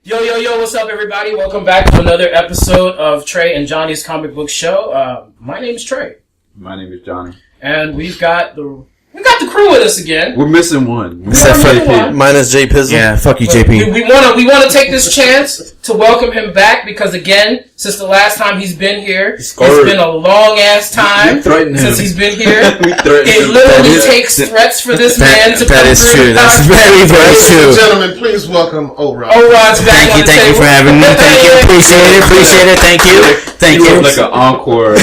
Yo, what's up, everybody? Welcome back to another episode of Trey and Johnny's Comic Book Show. My name is Trey. My name is Johnny. And we've got the crew with us again. We're missing one. Except for JP. Mine is J Pizzle. Yeah, fuck you, JP. We want to take this chance to welcome him back because, again, since the last time he's been here, it's been a long ass time since he's been here. It literally takes threats for this man to come through. That is true. That's very, very true. Ladies and gentlemen, please welcome ORod. ORod's back. Thank you for having me. Thank you. Appreciate it. Thank you. Like an encore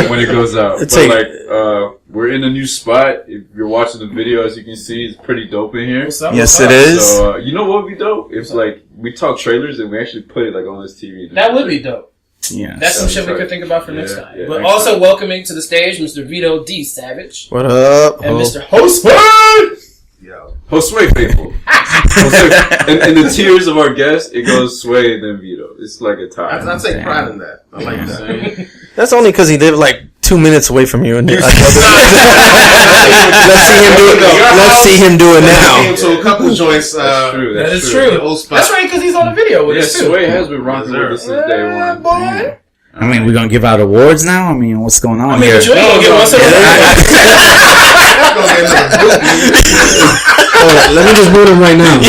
when it goes out. We're in a new spot. If you're watching the video, as you can see, it's pretty dope in here. Yes, it is. So, you know what would be dope? If we talk trailers and we actually put it on this TV. That would be dope. Yeah. That's some shit we could think about for next time. Yeah, but also welcoming to the stage, Mr. Vito D. Savage. What up? And Mr. Hostway. Josue faithful. In the tiers of our guests, it goes Sway and then Vito. It's like a tie. I take pride in that. I like that. That's only because he lived like 2 minutes away from you. And let's see him do it now. Came to a couple joints. That is true. That's right, because he's on the video with us too. Sway has been rocking with us since day one. Boy. I mean, we're gonna give out awards now? I mean, what's going on here? But you ain't gonna give us Let me just boot him right now.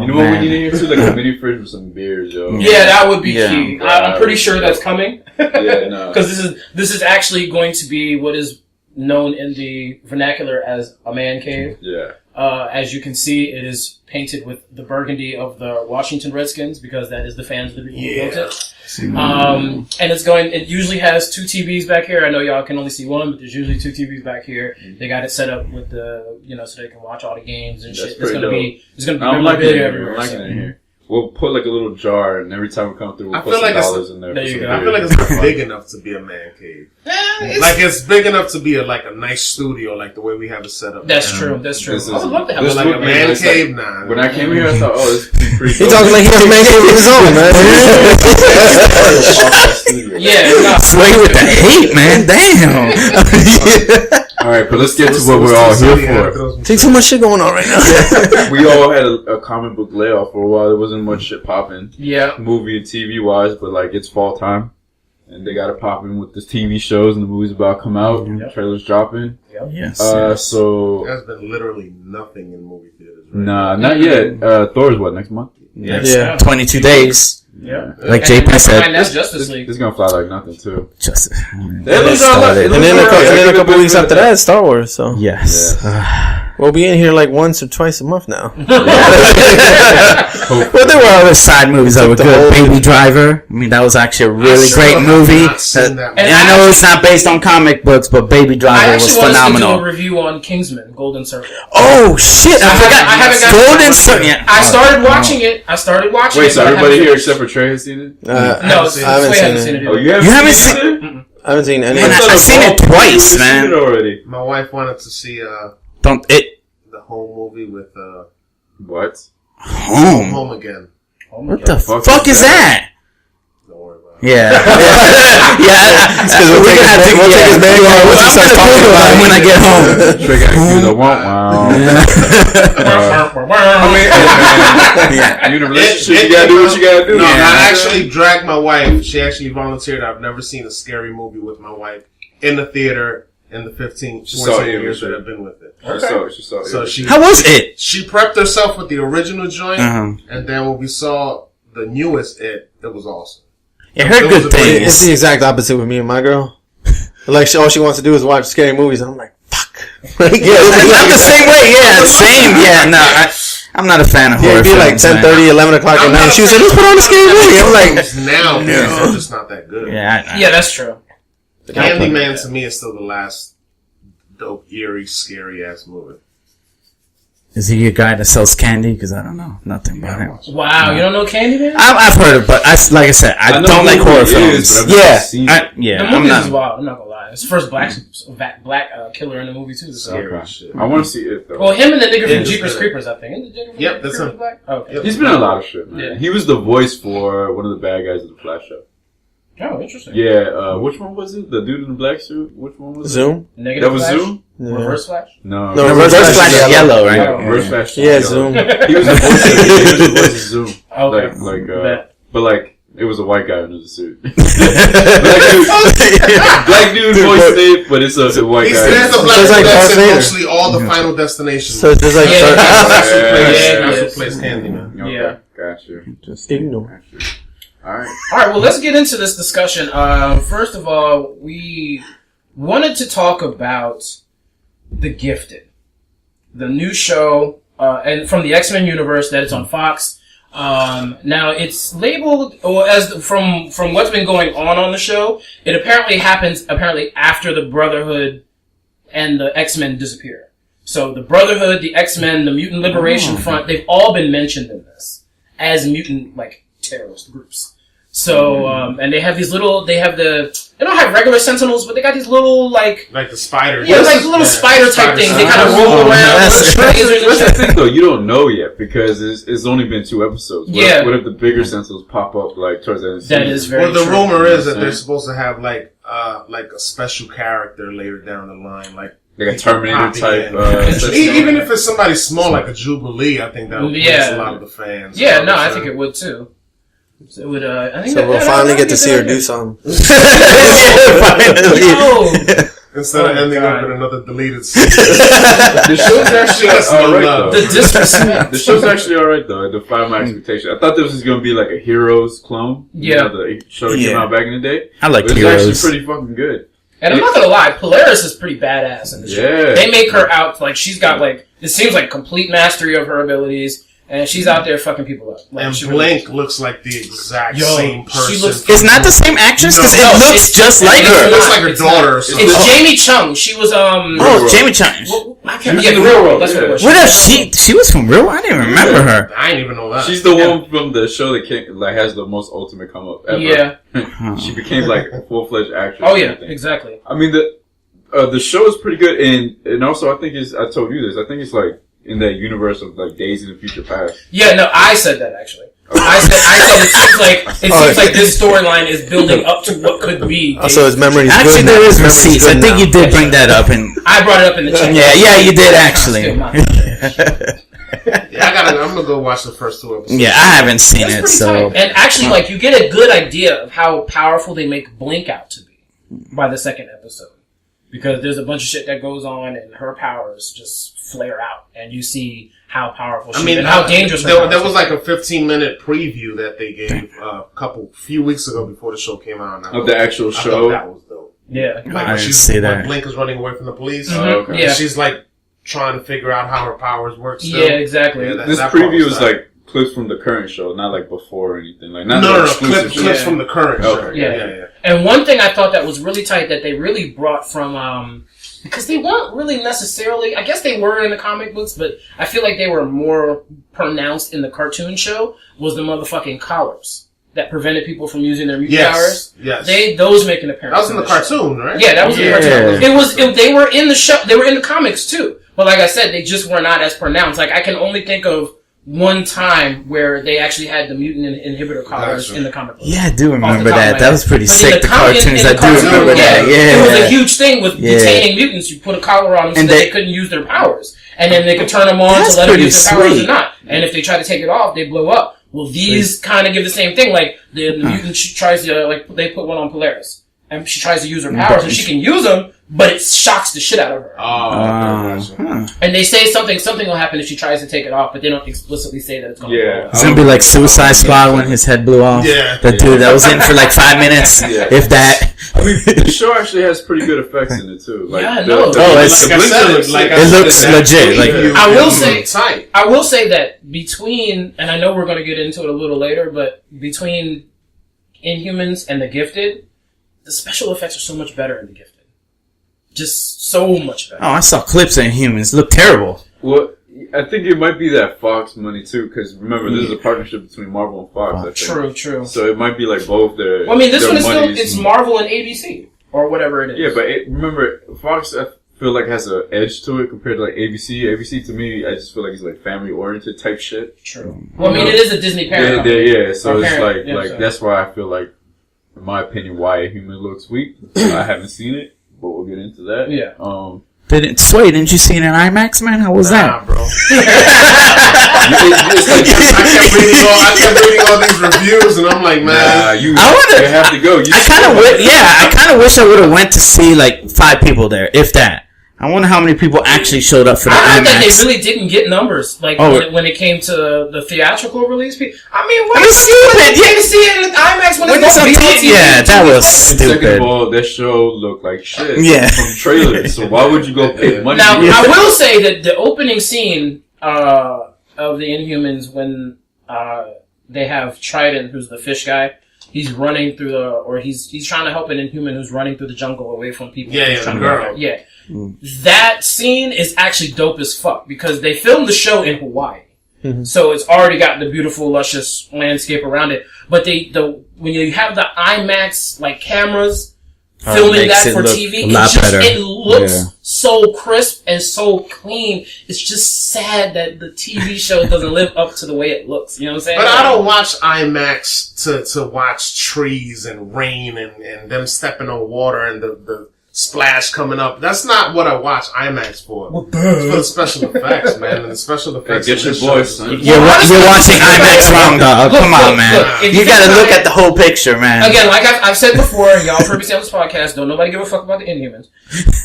You know what we need in here too? Like a mini fridge with some beers, yo. Yeah, that would be key. I'm pretty sure that's coming. Yeah, no. Because this is actually going to be what is known in the vernacular as a man cave. Yeah. As you can see, it is painted with the burgundy of the Washington Redskins because that is the fans that built it. And it usually has 2 TVs back here. I know y'all can only see one, but there's usually 2 TVs back here. They got it set up with so they can watch all the games and shit. It's gonna be I'm liking it everywhere. I'm liking it here. We'll put like a little jar, and every time we come through, we'll put some dollars in there. I feel like it's not big enough to be a man cave. It's big enough to be a nice studio, like the way we have it set up. That's true. I would love to have like a man cave now. When I came here, I thought, this is pretty He talking like he has a man cave of his own, man. Yeah, Sway with the hate, man. Damn. All right, but let's get to what we're all here for. See, too much shit going on right now. We all had a comic book layoff for a while. There wasn't much shit popping. Yeah. Movie and TV wise, but it's fall time. And they got it popping with the TV shows and the movies about to come out. Yep. Trailers dropping. Yep. Yes. So. There's been literally nothing in movie theaters. Right Nah, not yet. Thor's next month? Yeah. 22 days. Yeah. Like JP said. That's Justice League. It's gonna fly like nothing, too. Justice. And then a couple weeks after that, Star Wars, so. Yes. We'll be in here like once or twice a month now. Well, there were other side movies that were good. Baby Driver. I mean, that was actually a really great movie. And I know it's not based on comic books, but Baby Driver was phenomenal. I actually wanted to do a review on Kingsman, Golden Circle. Oh, shit. I forgot. I haven't got Golden Circle. Yeah. I started watching it. Wait, so everybody here except for Trey has seen it? No, I haven't seen it. Oh, you haven't seen it? I haven't seen any. I've seen it twice, man. Seen it already. My wife wanted to see the Home movie with what? Home Again. What the fuck is that? Don't worry about it. Yeah. Because we'll take his bag off once he starts talking about it when I get home. Trey got the you in a relationship, you gotta do what you gotta do. No, I actually dragged my wife. She actually volunteered. I've never seen a scary movie with my wife in the theater in the 14 years that I've been with it. Okay. She saw it. So how was it? She prepped herself with the original joint, and then when we saw the newest It was awesome. I heard good things. It's the exact opposite with me and my girl. Like, all she wants to do is watch scary movies, and I'm like, fuck. Not the same way, same, no, I'm not a fan of horror films. It'd be like 10:30, 11 o'clock at night. She was like, let's put on a scary movie. I'm like, now, they're just not that good. Yeah, that's true. Candyman to me is still the last dope, eerie, scary ass movie. Is he a guy that sells candy? Because I don't know nothing about him. Wow, you don't know Candyman? I've heard of it, but like I said, I don't like horror films. The movie is wild. I'm not gonna lie. It's the first black killer in the movie too. So. Shit. I want to see it though. Well, him and the nigga from Jeepers Creepers, I think. Yep, that's him. Okay. He's been in a lot of shit, man. Yeah. He was the voice for one of the bad guys of the Flash show. Oh, interesting. Yeah, which one was it? The dude in the black suit? Which one was Zoom? it? Negative That was Flash? Zoom? Yeah. Reverse Flash? No, Reverse Flash is yellow, right? Yeah, Reverse Flash. Yeah, Zoom. He was the voice of Zoom. Okay. But like, it was a white guy under the suit. Black dude voiced it, but it's a white guy. There's a black dude that's in mostly all the Final Destinations. So it's just like... That's what plays Candyman. Okay, Yeah. Gotcha. Just ignore. Alright. Well, let's get into this discussion. First of all, we wanted to talk about The Gifted, the new show, and from the X-Men universe that is on Fox. Now it's labeled, as from what's been going on the show, it apparently happens after the Brotherhood and the X-Men disappear. So the Brotherhood, the X-Men, the Mutant Liberation Front, they've all been mentioned in this as mutant, like, terrorist groups. So, and they have these little, they don't have regular Sentinels, but they got these little, like the spiders. Yeah, like little spider type things. They kind of roll around. That's the thing, though. You don't know yet because it's only been 2 episodes. What if the bigger Sentinels pop up like towards the end of the season? That is very true. Well, the rumor is that they're supposed to have like a special character later down the line, like a Terminator type. Even if it's somebody small like a Jubilee, I think that would please a lot of the fans. Yeah, no, I think it would too. So it would, I think we'll finally get to see her do something. Instead of ending up with another deleted scene. The show's actually alright though. The show's actually alright though. It defied my expectation. I thought this was going to be like a Heroes clone. Yeah. The show that came out back in the day. I like Heroes. Heroes. It's actually pretty fucking good. And I'm not gonna lie, Polaris is pretty badass in the show. Yeah. They make her out like she's got like, it seems like complete mastery of her abilities. And she's out there fucking people up. Like, and Blink looks like the exact same person. It's not the same actress because it looks just like her. It looks like her daughter. It's Jamie Chung. She was Jamie Chung. I can't remember. The Real World. That's what it was. What if she was from Real? I didn't remember her. I didn't even know that. She's the one from the show that has the most ultimate come up ever. Yeah. She became like a full-fledged actress. Oh yeah, exactly. I mean the show is pretty good, and also I think I told you this. I think it's like in that universe of like Days in the Future Past. Yeah, no, I said that actually. I said it seems like this storyline is building up to what could be. Also, his memory is actually good. There is receipts. I think you did bring that up, and I brought it up in the chat. Yeah, you did actually. I'm gonna go watch the first 2 episodes. Yeah, I haven't seen it, so. Tight. And actually, like, you get a good idea of how powerful they make Blink out to be by the 2nd episode. Because there's a bunch of shit that goes on, and her powers just flare out, and you see how powerful she is and how dangerous there was like a 15-minute preview that they gave few weeks ago before the show came out. Of the actual show? That was dope. Yeah. Like, I didn't see that. Blink is running away from the police. Mm-hmm. Yeah. She's like trying to figure out how her powers work still. Yeah, exactly. Yeah, this preview is like clips from the current show, not like before or anything. Like clips from the current show. Yeah. And one thing I thought that was really tight that they really brought from because they weren't really necessarily, I guess they were in the comic books, but I feel like they were more pronounced in the cartoon show, was the motherfucking collars that prevented people from using their mutant powers. Yes. Those make an appearance. That was in the cartoon, right? Yeah, that was in the cartoon. They were in the show, they were in the comics too. But like I said, they just were not as pronounced. Like, I can only think of one time where they actually had the mutant inhibitor collars in the comic book. Yeah, I do remember that. That was pretty sick. The cartoons, I do remember that. Yeah. It was a huge thing with detaining mutants. You put a collar on them so that they couldn't use their powers. And then they could turn them on to let them use their powers or not. And if they try to take it off, they blow up. Well, these kind of give the same thing. Like, the mutant tries to, like, they put one on Polaris. And she tries to use her powers, and she can use them, but it shocks the shit out of her. And they say something will happen if she tries to take it off, but they don't explicitly say that it's going to blow up. It's going to be like Suicide Squad when his head blew off. Yeah. The dude that was in for like 5 minutes, if that. I mean, the show actually has pretty good effects in it too. Like, it looks legit. Like, I will say that between, and I know we're going to get into it a little later, but between Inhumans and The Gifted, the special effects are so much better in The Gifted. Just so much better. Oh, I saw clips of Inhumans. Look terrible. Well, I think it might be that Fox money too, because remember, this is a partnership between Marvel and Fox. I think. True. So it might be like both their. Well, I mean, this one is still, it's Marvel and ABC, or whatever it is. Yeah, but remember, Fox, I feel like has an edge to it compared to like ABC. ABC to me, I just feel like it's like family oriented type shit. True. Well, I mean, it is a Disney parent. Yeah. So it's like that's why I feel like in my opinion, why a human looks weak. I haven't seen it, but we'll get into that. Yeah. Didn't you see it in IMAX, man? How was that? Bro. I kept reading all these reviews, and I'm like, man, you have to go. I kind of wish I would have went to see like 5 people there, if that. I wonder how many people actually showed up for the IMAX. I think they really didn't get numbers when it came to the theatrical release. I mean, what? Stupid. You to see it in IMAX when it's on TV. Yeah, that was stupid. Second of all, that show looked like shit. Yeah. From trailers. So why would you go pay money? Now, I will say that the opening scene of the Inhumans when they have Trident, who's the fish guy. He's running through he's trying to help an Inhuman who's running through the jungle away from people. The girl. Yeah. That scene is actually dope as fuck because they filmed the show in Hawaii. Mm-hmm. So it's already got the beautiful, luscious landscape around it. But when you have the IMAX cameras filming that for TV, it looks so crisp and so clean. It's just sad that the TV show doesn't live up to the way it looks. You know what I'm saying? But I don't watch IMAX to watch trees and rain and them stepping on water and the splash coming up. That's not what I watch IMAX for. It's for the special effects, man. And the special effects. Get your voice, son. You're watching IMAX wrong, dog. Come on, man. You gotta look at the whole picture, man. Again, like I've said before, y'all heard me say on this podcast, don't nobody give a fuck about the Inhumans.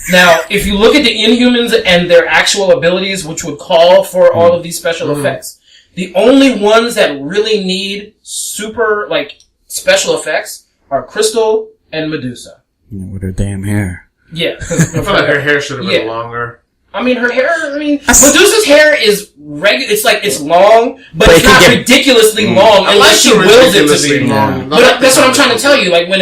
Now, if you look at the Inhumans and their actual abilities, which would call for all of these special effects, the only ones that really need super, special effects are Crystal and Medusa. With her damn hair. Yeah. I feel like her hair should have been longer. I mean, her hair, Medusa's hair is regular. It's long, but it's not ridiculously long unless she wills it to be long. But that's what I'm trying to tell you. When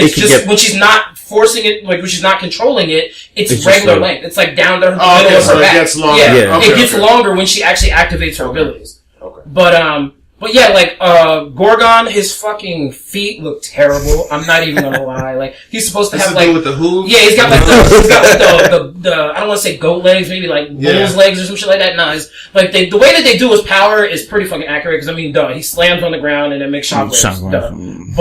she's not forcing it, when she's not controlling it, it's regular length. It's down to the middle of her back. It gets longer. Yeah. It gets longer when she actually activates her abilities. Okay. But yeah, Gorgon, his fucking feet look terrible. I'm not even gonna lie. He's supposed to have with the hooves. Yeah, he's got the I don't want to say goat legs, maybe bull's legs or some shit like that. No, it's the way that they do his power is pretty fucking accurate because he slams on the ground and then makes shockwaves.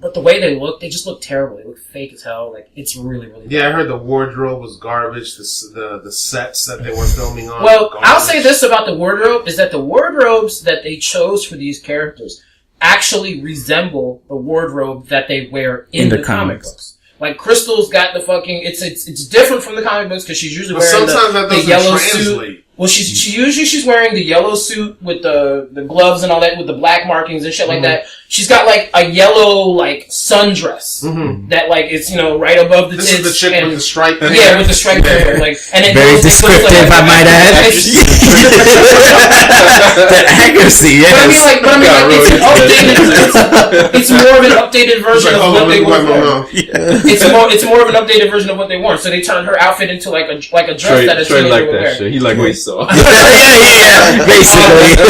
But the way they just look terrible. They look fake as hell. It's really, really. Yeah, I heard the wardrobe was garbage. The sets that they were filming on. Well, I'll say this about the wardrobe is that the wardrobes that they chose for these characters actually resemble the wardrobe that they wear in the comic books. Crystal's got the fucking it's different from the comic books because she's usually wearing the yellow suit. Well, she's wearing the yellow suit with the gloves and all that with the black markings and shit like that. She's got a yellow sundress that it's right above the tits. This is the chick with the stripe. Yeah, with the stripe hair. And it very descriptive, I might add. The accuracy, yes. But I mean, it's more of an updated version of what they wore. It's more of an updated version of what they wore. So they turned her outfit into a dress that a teenager would wear. Shit. He waist so. yeah, basically.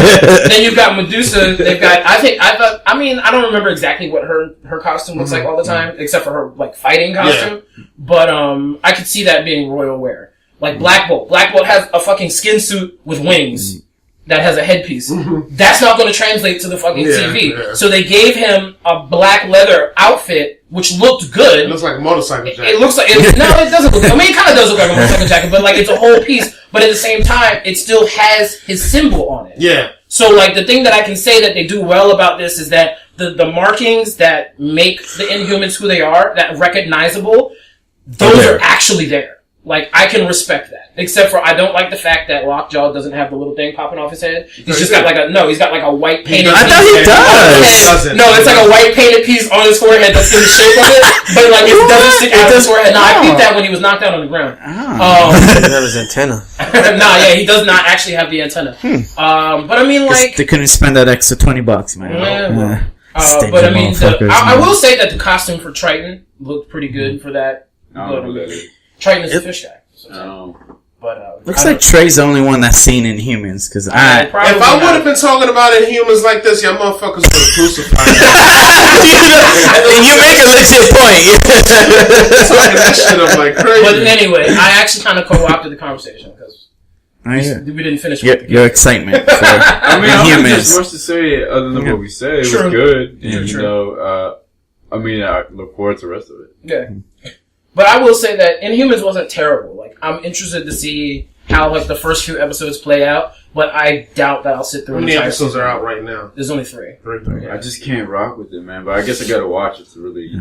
Then you've got Medusa. They've got. I don't remember exactly what her costume looks like all the time, except for her fighting costume. Yeah. But I could see that being royal wear. Black Bolt. Black Bolt has a fucking skin suit with wings that has a headpiece. That's not going to translate to the fucking TV. Yeah. So they gave him a black leather outfit, which looked good. It looks like a motorcycle jacket. It looks like... it doesn't look... it kind of does look like a motorcycle jacket, but it's a whole piece. But at the same time, it still has his symbol on it. Yeah. So, the thing that I can say that they do well about this is that the markings that make the Inhumans who they are, that recognizable, those are actually there. I can respect that. Except for I don't like the fact that Lockjaw doesn't have the little thing popping off his head. He's just got he's got a white painted piece. I thought he does. No, it's a white painted piece on his forehead that's in the shape of it, but it doesn't stick out of his forehead. No, I peeped that when he was knocked out on the ground. That was antenna. He does not actually have the antenna. But I mean, they couldn't spend that extra $20, man. But I mean, I will say that the costume for Triton looked pretty good for that. Triton is a fish guy. But looks like Trey's the only one that's seen Inhumans. Because if I would have been talking about Inhumans like this, y'all motherfuckers would have crucified me. You make a legit point. Talking that shit up like crazy. But anyway, I actually kind of co-opted the conversation because we didn't finish your excitement. For I don't have much to say other than what we said. It was good. And, I mean, I look forward to the rest of it. Yeah. But I will say that Inhumans wasn't terrible. Like, I'm interested to see how, like, the first few episodes play out, but I doubt that I'll sit through. How many episodes are out right now? There's only 3. Yeah. I just can't rock with it, man. But I guess I gotta watch it to really.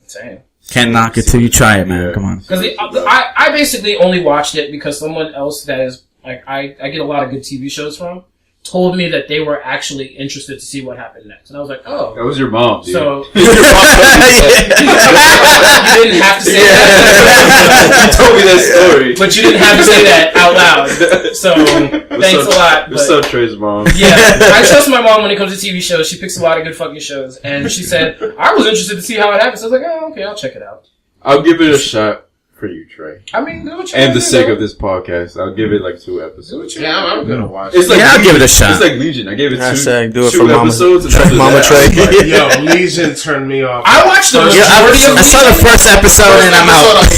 Same. Can't knock it till you try it, man. Come on. Because I basically only watched it because someone else that is like I get a lot of good TV shows from told me that they were actually interested to see what happened next, and I was like, oh, that was your mom, dude. So you didn't have to say that. You told me that story, but you didn't have to say that out loud. So thanks a lot. What's up, Trey's mom? Yeah, I trust my mom when it comes to TV shows. She picks a lot of good fucking shows, and she said I was interested to see how it happens. So I was like, oh, okay, I'll check it out. I'll give it a shot. For you, Trey. I mean, and the sake of this podcast, I'll give it like 2 episodes. Yeah, I'm gonna watch it. It's like I'll give it a shot. It's like Legion. I gave it 2 do it 2 for episodes. Mama Trey. Yo, Legion turned me off. I watched the majority of it. I saw the first episode and I'm out. I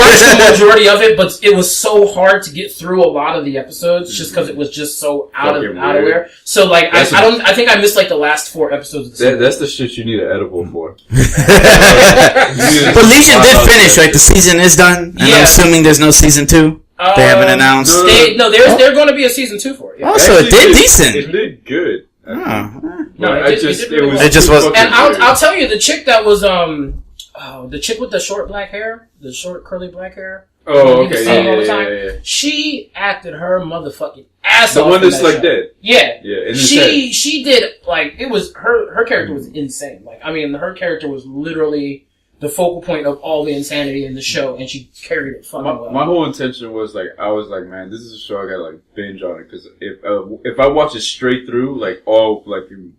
watched the majority of it, but it was so hard to get through a lot of the episodes just because it was just so out of where. So like, I think I missed like the last 4 episodes of the season. That's the shit you need an edible for. But Legion did finish, right? The season is done. And I'm assuming there's no season 2. They haven't announced. There's going to be a season 2 for it. Yeah. Also, it did decent. It did good. No, it just wasn't. And I'll tell you, the chick that was the chick with the short black hair, the short curly black hair. Oh, okay. Yeah. She acted her motherfucking ass off. The one that's like show. dead. Yeah. She did like it was her character was insane. Like I mean, her character was literally the focal point of all the insanity in the show, and she carried it fucking well. My whole intention was like, I was like, man, this is a show I gotta like binge on it, because if I watch it straight through, like all like in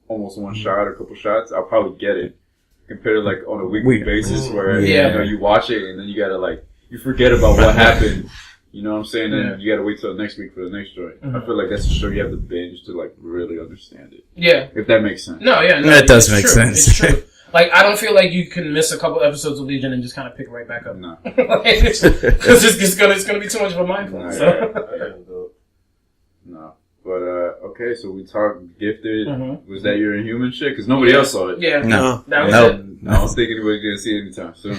almost one shot or a couple shots, I'll probably get it. Compared to like on a weekly basis, where you know you watch it and then you gotta like you forget about what happened. You know what I'm saying? And you gotta wait till next week for the next joint. I feel like that's a show you have to binge to like really understand it. Yeah, if that makmakes sense. No, that does make sense. It's true. Like, I don't feel like you can miss a couple episodes of Legion and just kind of pick right back up. No. Because it's gonna be too much of a mindful. No. But, okay, so we talked Gifted. Was that your Inhuman shit? Because nobody else saw it. Yeah. No. That was it. I don't think anybody's gonna see it anytime soon.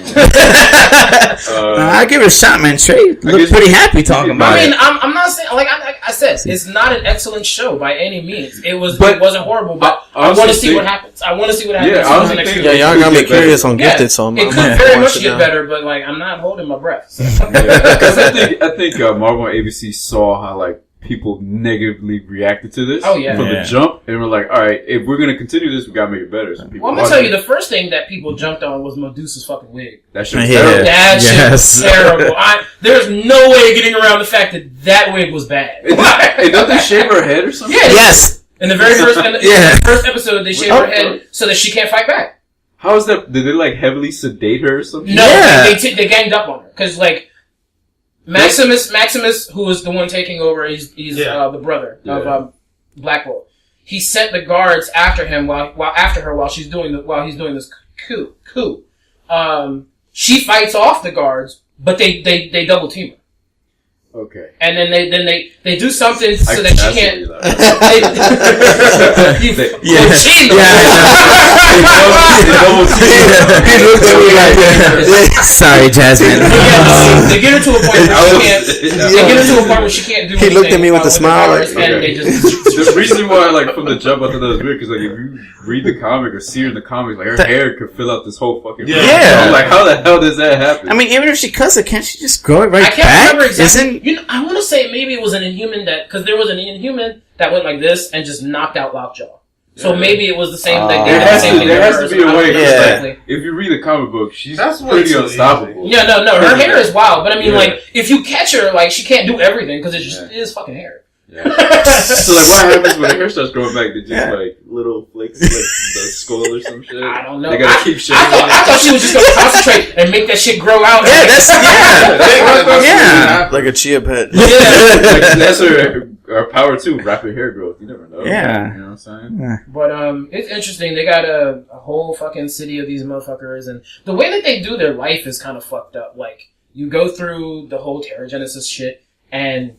I give it a shot, man. Trey looked pretty happy talking about it. I mean, I'm not saying, like I said, it's not an excellent show by any means. It wasn't horrible, but I want to see what happens. I want to see what happens. Y'all got me curious on Gifted, so it could very much get better, but like I'm not holding my breath. So. Because I think Marvel and ABC saw how like people negatively reacted to this from the jump, and we're like, all right, if we're gonna continue this, we gotta make it better. So people I'm gonna tell you, the first thing that people jumped on was Medusa's fucking wig. That shit was terrible. That shit was terrible. There's no way getting around the fact that wig was bad. Hey, don't they shave her head or something? Yeah. Yes. In the very first, first episode, they shave her head so that she can't fight back. How is that? Did they like heavily sedate her or something? No, they ganged up on her because like. Maximus, who was the one taking over, he's the brother of Black Bolt. He sent the guards after him while he's doing this coup. She fights off the guards, but they double team her. Okay. And then they do something so that she can't. Sorry, Jasmine. They get her to a point where she can't. They get her to a point where she can't do. He looked at me with a smile. And they just. The reason why, like from the jump, I thought that was weird because, like, if you read the comic or see her in the comics, like her hair could fill out this whole fucking. Yeah. I'm like, how the hell does that happen? I mean, even if she cuts it, can't she just grow it right back? I can't remember exactly. I want to say maybe it was an Inhuman because there was an Inhuman that went like this and just knocked out Lockjaw. So maybe it was the same thing. There has to be a way. Like, if you read the comic book, she's pretty unstoppable. Yeah, no, her hair is wild. But I mean, like, if you catch her, like, she can't do everything because it is fucking hair. Yeah. So like, what happens when the hair starts growing back? They just like little flakes, like the skull or some shit. I don't know. They gotta keep shaving. I thought she was just gonna concentrate and make that shit grow out. Yeah, that's like a chia pet. Yeah, like, that's her power too. Rapid hair growth. You never know. Yeah, you know what I'm saying. Yeah. But it's interesting. They got a whole fucking city of these motherfuckers, and the way that they do their life is kind of fucked up. Like you go through the whole Terrigenesis shit, and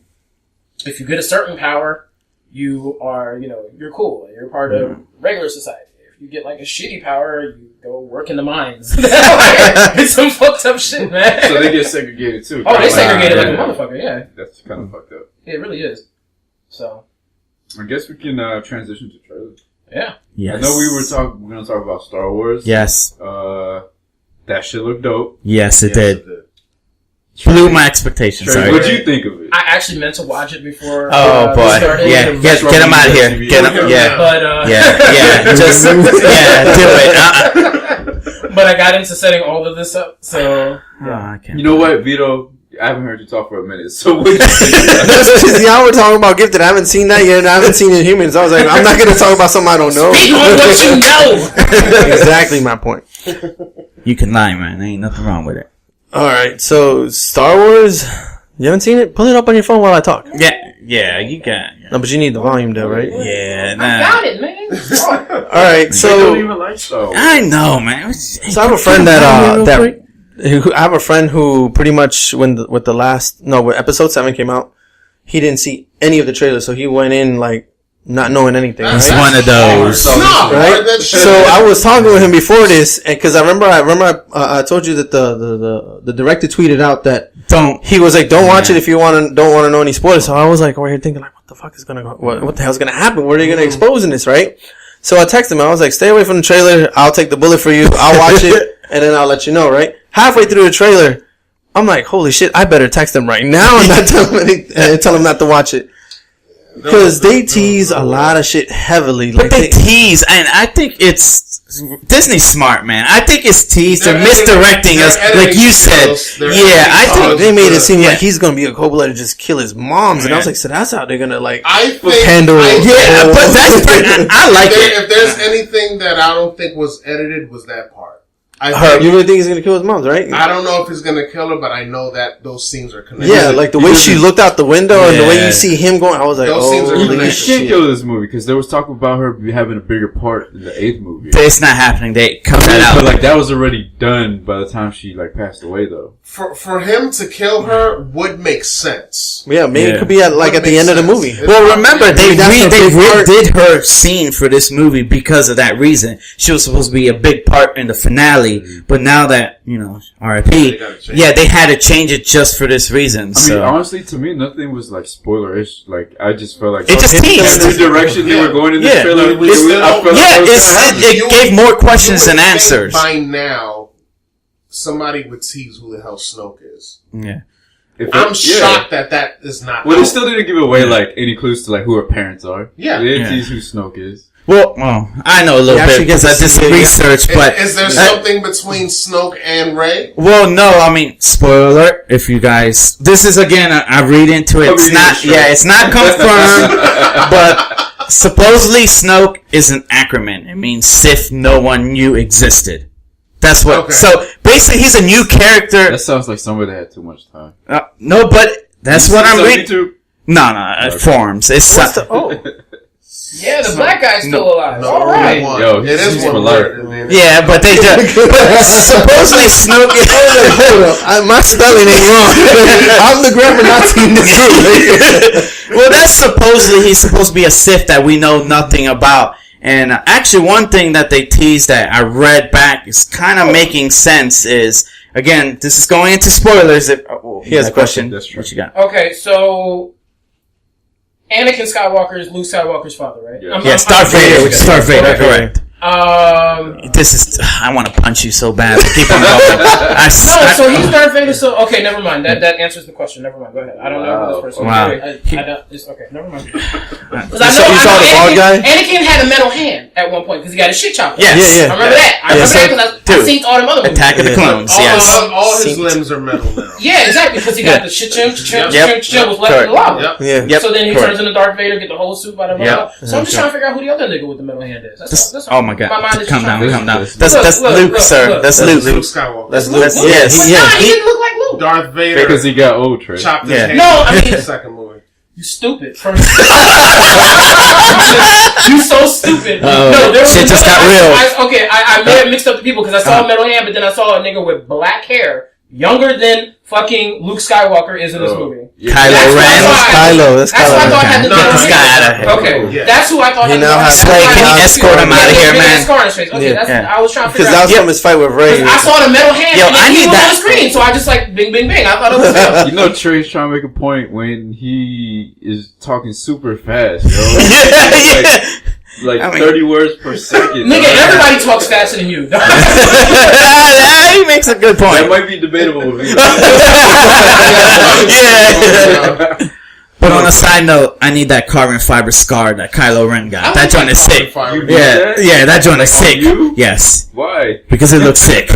if you get a certain power, you are, you're cool. You're part of regular society. If you get like a shitty power, you go work in the mines. It's some fucked up shit, man. So they get segregated too. Oh, they segregated like a motherfucker. Yeah, that's kind of fucked up. It really is. So, I guess we can transition to trailers. Yeah. Yes. I know we're going to talk about Star Wars. Yes. That shit looked dope. Yes, it did. Blew my expectations. Sorry. What'd you think of it? I actually meant to watch it before. Oh boy! Yeah, get him out of here. Get him. Yeah, but just do it. But I got into setting all of this up, so you know what, Vito? I haven't heard you talk for a minute. So what did you think? Y'all were talking about Gifted. I haven't seen that yet. I haven't seen Inhumans. I was like, I'm not going to talk about something I don't know. Speak on what you know. Exactly my point. You can lie, man. There ain't nothing wrong with it. All right, so Star Wars. You haven't seen it? Pull it up on your phone while I talk. Yeah, you got. No, but you need the volume though, right? Yeah, I got it, man. All right, so they don't even like Star Wars. I know, man. So I have a friend I have a friend who pretty much when episode 7 came out, he didn't see any of the trailers, so he went in like not knowing anything. It's right? one of those. Right? So I was talking with him before this, and because I remember I told you that the director tweeted out that he was like, don't watch it if you don't want to know any spoilers. So I was like, over here thinking like, what the fuck is gonna go? What the hell's gonna happen? What are they gonna expose in this, right? So I texted him. I was like, stay away from the trailer. I'll take the bullet for you. I'll watch it, and then I'll let you know, right? Halfway through the trailer, I'm like, holy shit! I better text him right now and not tell him not to watch it. Because they tease a lot of shit heavily. But they tease, and I think it's Disney's smart, man. I think it's teased. They're misdirecting us, like you said. Yeah, I think they made it seem like he's gonna be a cold-blooded, just kill his moms, and I was like, so that's how they're gonna handle it. Yeah, but that's I like it. If there's anything that I don't think was edited, was that part. You really think he's gonna kill his moms, right? I don't know if he's gonna kill her, but I know that those scenes are connected. Yeah, like the way she looked out the window and the way you see him going, I was like, those scenes are connected. You can't kill this movie because there was talk about her having a bigger part in the 8th movie. It's not happening. They cut that out. But that was already done by the time she passed away, though. For him to kill her would make sense. Yeah, maybe it could be at the end of the movie. Well, remember they redid her scene for this movie because of that reason. She was supposed to be a big part in the finale, but now that R.I.P. They had to change it just for this reason. I mean, honestly, to me, nothing was spoiler-ish. I just felt like it just teased the direction they were going in the trailer. It gave more questions than answers. By now, somebody would tease who the hell Snoke is. Yeah. I'm shocked that is not. Well, they still didn't give away any clues to who her parents are. Yeah, they didn't tease who Snoke is. Well, I know a little bit because I did some research, but is there something between Snoke and Rey? Well, no. I mean, spoiler alert! If you guys, this is again, I read into it. It's not, it's not confirmed, but supposedly Snoke is an acronym. It means Sith no one knew existed. That's what. Okay. So basically, he's a new character. That sounds like somebody that had too much time. No, but that's what I'm reading. No, it forms. It's Yeah, the black guy's still alive. No, all right. Yo, it is for life. Yeah, but they do. But supposedly Snoke. Hold up. My spelling ain't wrong. I'm the grammar Nazi in this room. Well, that's he's supposed to be a Sith that we know nothing about. And actually, one thing that they teased that I read back is kind of making sense is, again, this is going into spoilers. He has a question. What you got? Okay, so Anakin Skywalker is Luke Skywalker's father, right? Yeah, Darth Vader. Darth Vader, correct. This is. I want to punch you so bad. Keep on going. So he's Darth Vader. So okay, never mind. That answers the question. Never mind. Go ahead. I don't know who this person is. Okay, never mind. Because I know Anakin had a metal hand at one point because he got his shit chopped. Yes. I remember that. I remember that because I've seen all them other movies. Attack of the Clones. Yes. All his limbs are metal now. Yeah, exactly. Because he got the shit was left in the lava. Yep. So then he turns into Darth Vader, get the whole suit by the blah. So I'm just trying to figure out who the other nigga with the metal hand is. That's oh my god. My mind is Calm down. That's Luke, sir. That's Luke. Luke Skywalker. That's Luke. Yes. He didn't look like Luke. Darth Vader. Because he got old, Trey. Chopped his hand. No, I mean the second movie. You stupid. You so stupid. No, there was shit just got real. I may have mixed up the people because I saw a metal hand, but then I saw a nigga with black hair, younger than fucking Luke Skywalker is in this movie. Kylo Ren. That's who I thought had the Get this guy out of here. Okay, Yeah. that's who I thought had the Sway, can you escort him out of here, man? Okay, I was trying to figure Because that was from his fight with Ray. I saw the metal hand Yo, and I he need was that. on the screen, so I just like bing, bing, bing. I thought it was him. You know, Trey's trying to make a point when he is talking super fast, yo. Like I mean, 30 words per second. Nigga, everybody talks faster than you. He makes a good That point. might be debatable with me. Yeah. But on a side note, I need that carbon fiber scar that Kylo Ren got. That joint is sick. You need Yeah, that? yeah, that joint is On sick. you? Yes, Why? because it looks sick.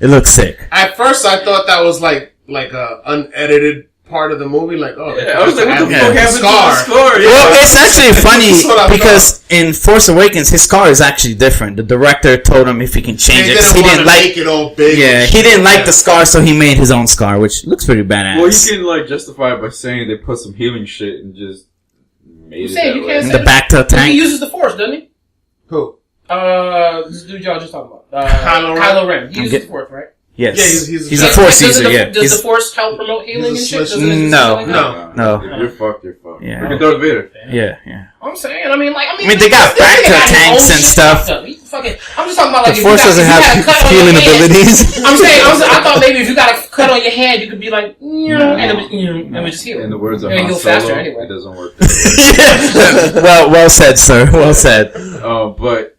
It looks sick. At first, I thought that was like a unedited part of the movie. Like, oh, Yeah, I was like, what the Yeah. fuck happened to the score? Yeah. Well, it's actually funny That's what I because in Force Awakens, his scar is actually different. The director told him if he can change They it. 'cause didn't He want didn't to like. make it all big. Yeah, he didn't like the scar, so he made his own scar, which looks pretty badass. Well, you can like justify it by saying they put some healing shit and just made it saying that you way. can't in say the back to the He tank. uses the Force, doesn't he? Who? This dude y'all just talking about. Kylo Ren? He uses the Force, right? Yes, Yeah, he's a Force user. Yeah, Does the Force help promote healing and he's a shit? switch- Doesn't it No. just healing? No. If you're fucked, you're fucked. Yeah. Look at Darth Vader. yeah, yeah. I'm saying, I mean, they got this back nigga to got his tanks own and shit stuff. fucked up. I'm just talking about like The if Force you got, doesn't if you got a have cut on your healing hand- abilities. I'm saying, I thought maybe if you got a cut on your hand, you could be like, and it would just heal. In the words of And Han heal Solo, faster anyway. it doesn't work. Well said, sir. Well said. But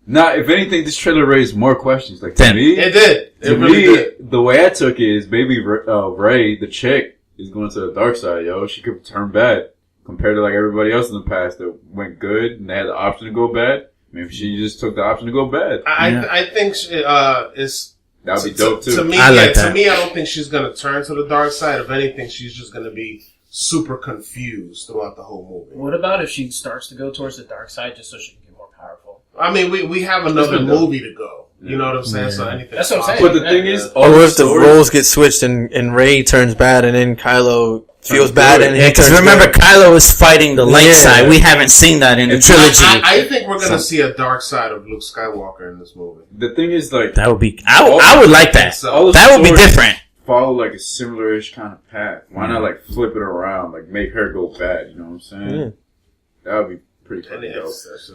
not. If anything, this trailer raised more questions. Like to Ten. me, It did. It to really me, did. the way I took it is baby Ray, the chick, is going to the dark side, yo. She could turn bad compared to like everybody else in the past that went good and they had the option to go bad. Maybe she just took the option to go bad. I think it's That would be dope too. To me, I like that. to me, I don't think she's gonna turn to the dark side. If anything, she's just gonna be super confused throughout the whole movie. What about if she starts to go towards the dark side just so she can get more powerful? I mean, we have another been dope. movie to go. You know what I'm saying? So anything. That's what I'm saying. But the thing is, all Or the if the stories- roles get switched and Ray turns bad and then Kylo feels bad and he Yeah, because turns remember, good. Kylo is fighting the light Yeah. side. We haven't seen that in the trilogy. I think we're gonna see a dark side of Luke Skywalker in this movie. the thing is, like, That would be. I would like that. all the That would be stories different. follow like a similar-ish kind of path. Why not like flip it around, like make her go bad? You know what I'm saying? Yeah. That would be pretty fucking dope.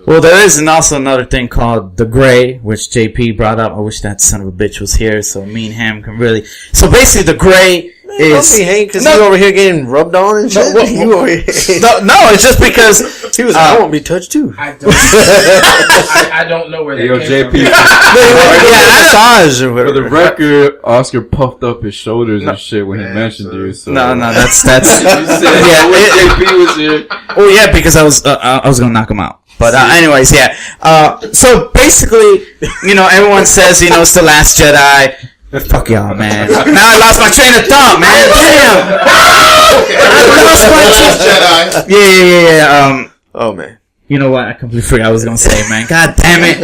Well, there is also another thing called the Gray, which JP brought up. I wish that son of a bitch was here so me and him can really. So basically, the Gray Don't is. be Hank because No. you over here getting rubbed on and shit. what- You over here. No, it's just because. He was like, I won't be touched too. I don't. I don't know where that Hey, yo, came JP. from. Yeah, massage or For whatever. the record, Oscar puffed up his shoulders and shit when he mentioned you. So. No, that's. He said, Yeah, when it- JP was here. Oh yeah, because I was gonna knock him out. But anyways, yeah. So basically, everyone says it's the Last Jedi. Fuck y'all, man. Now I lost my train of thought, man. Damn. I lost my Jedi. Yeah. Oh man. You know what? I completely forgot what I was gonna say, man. God damn it.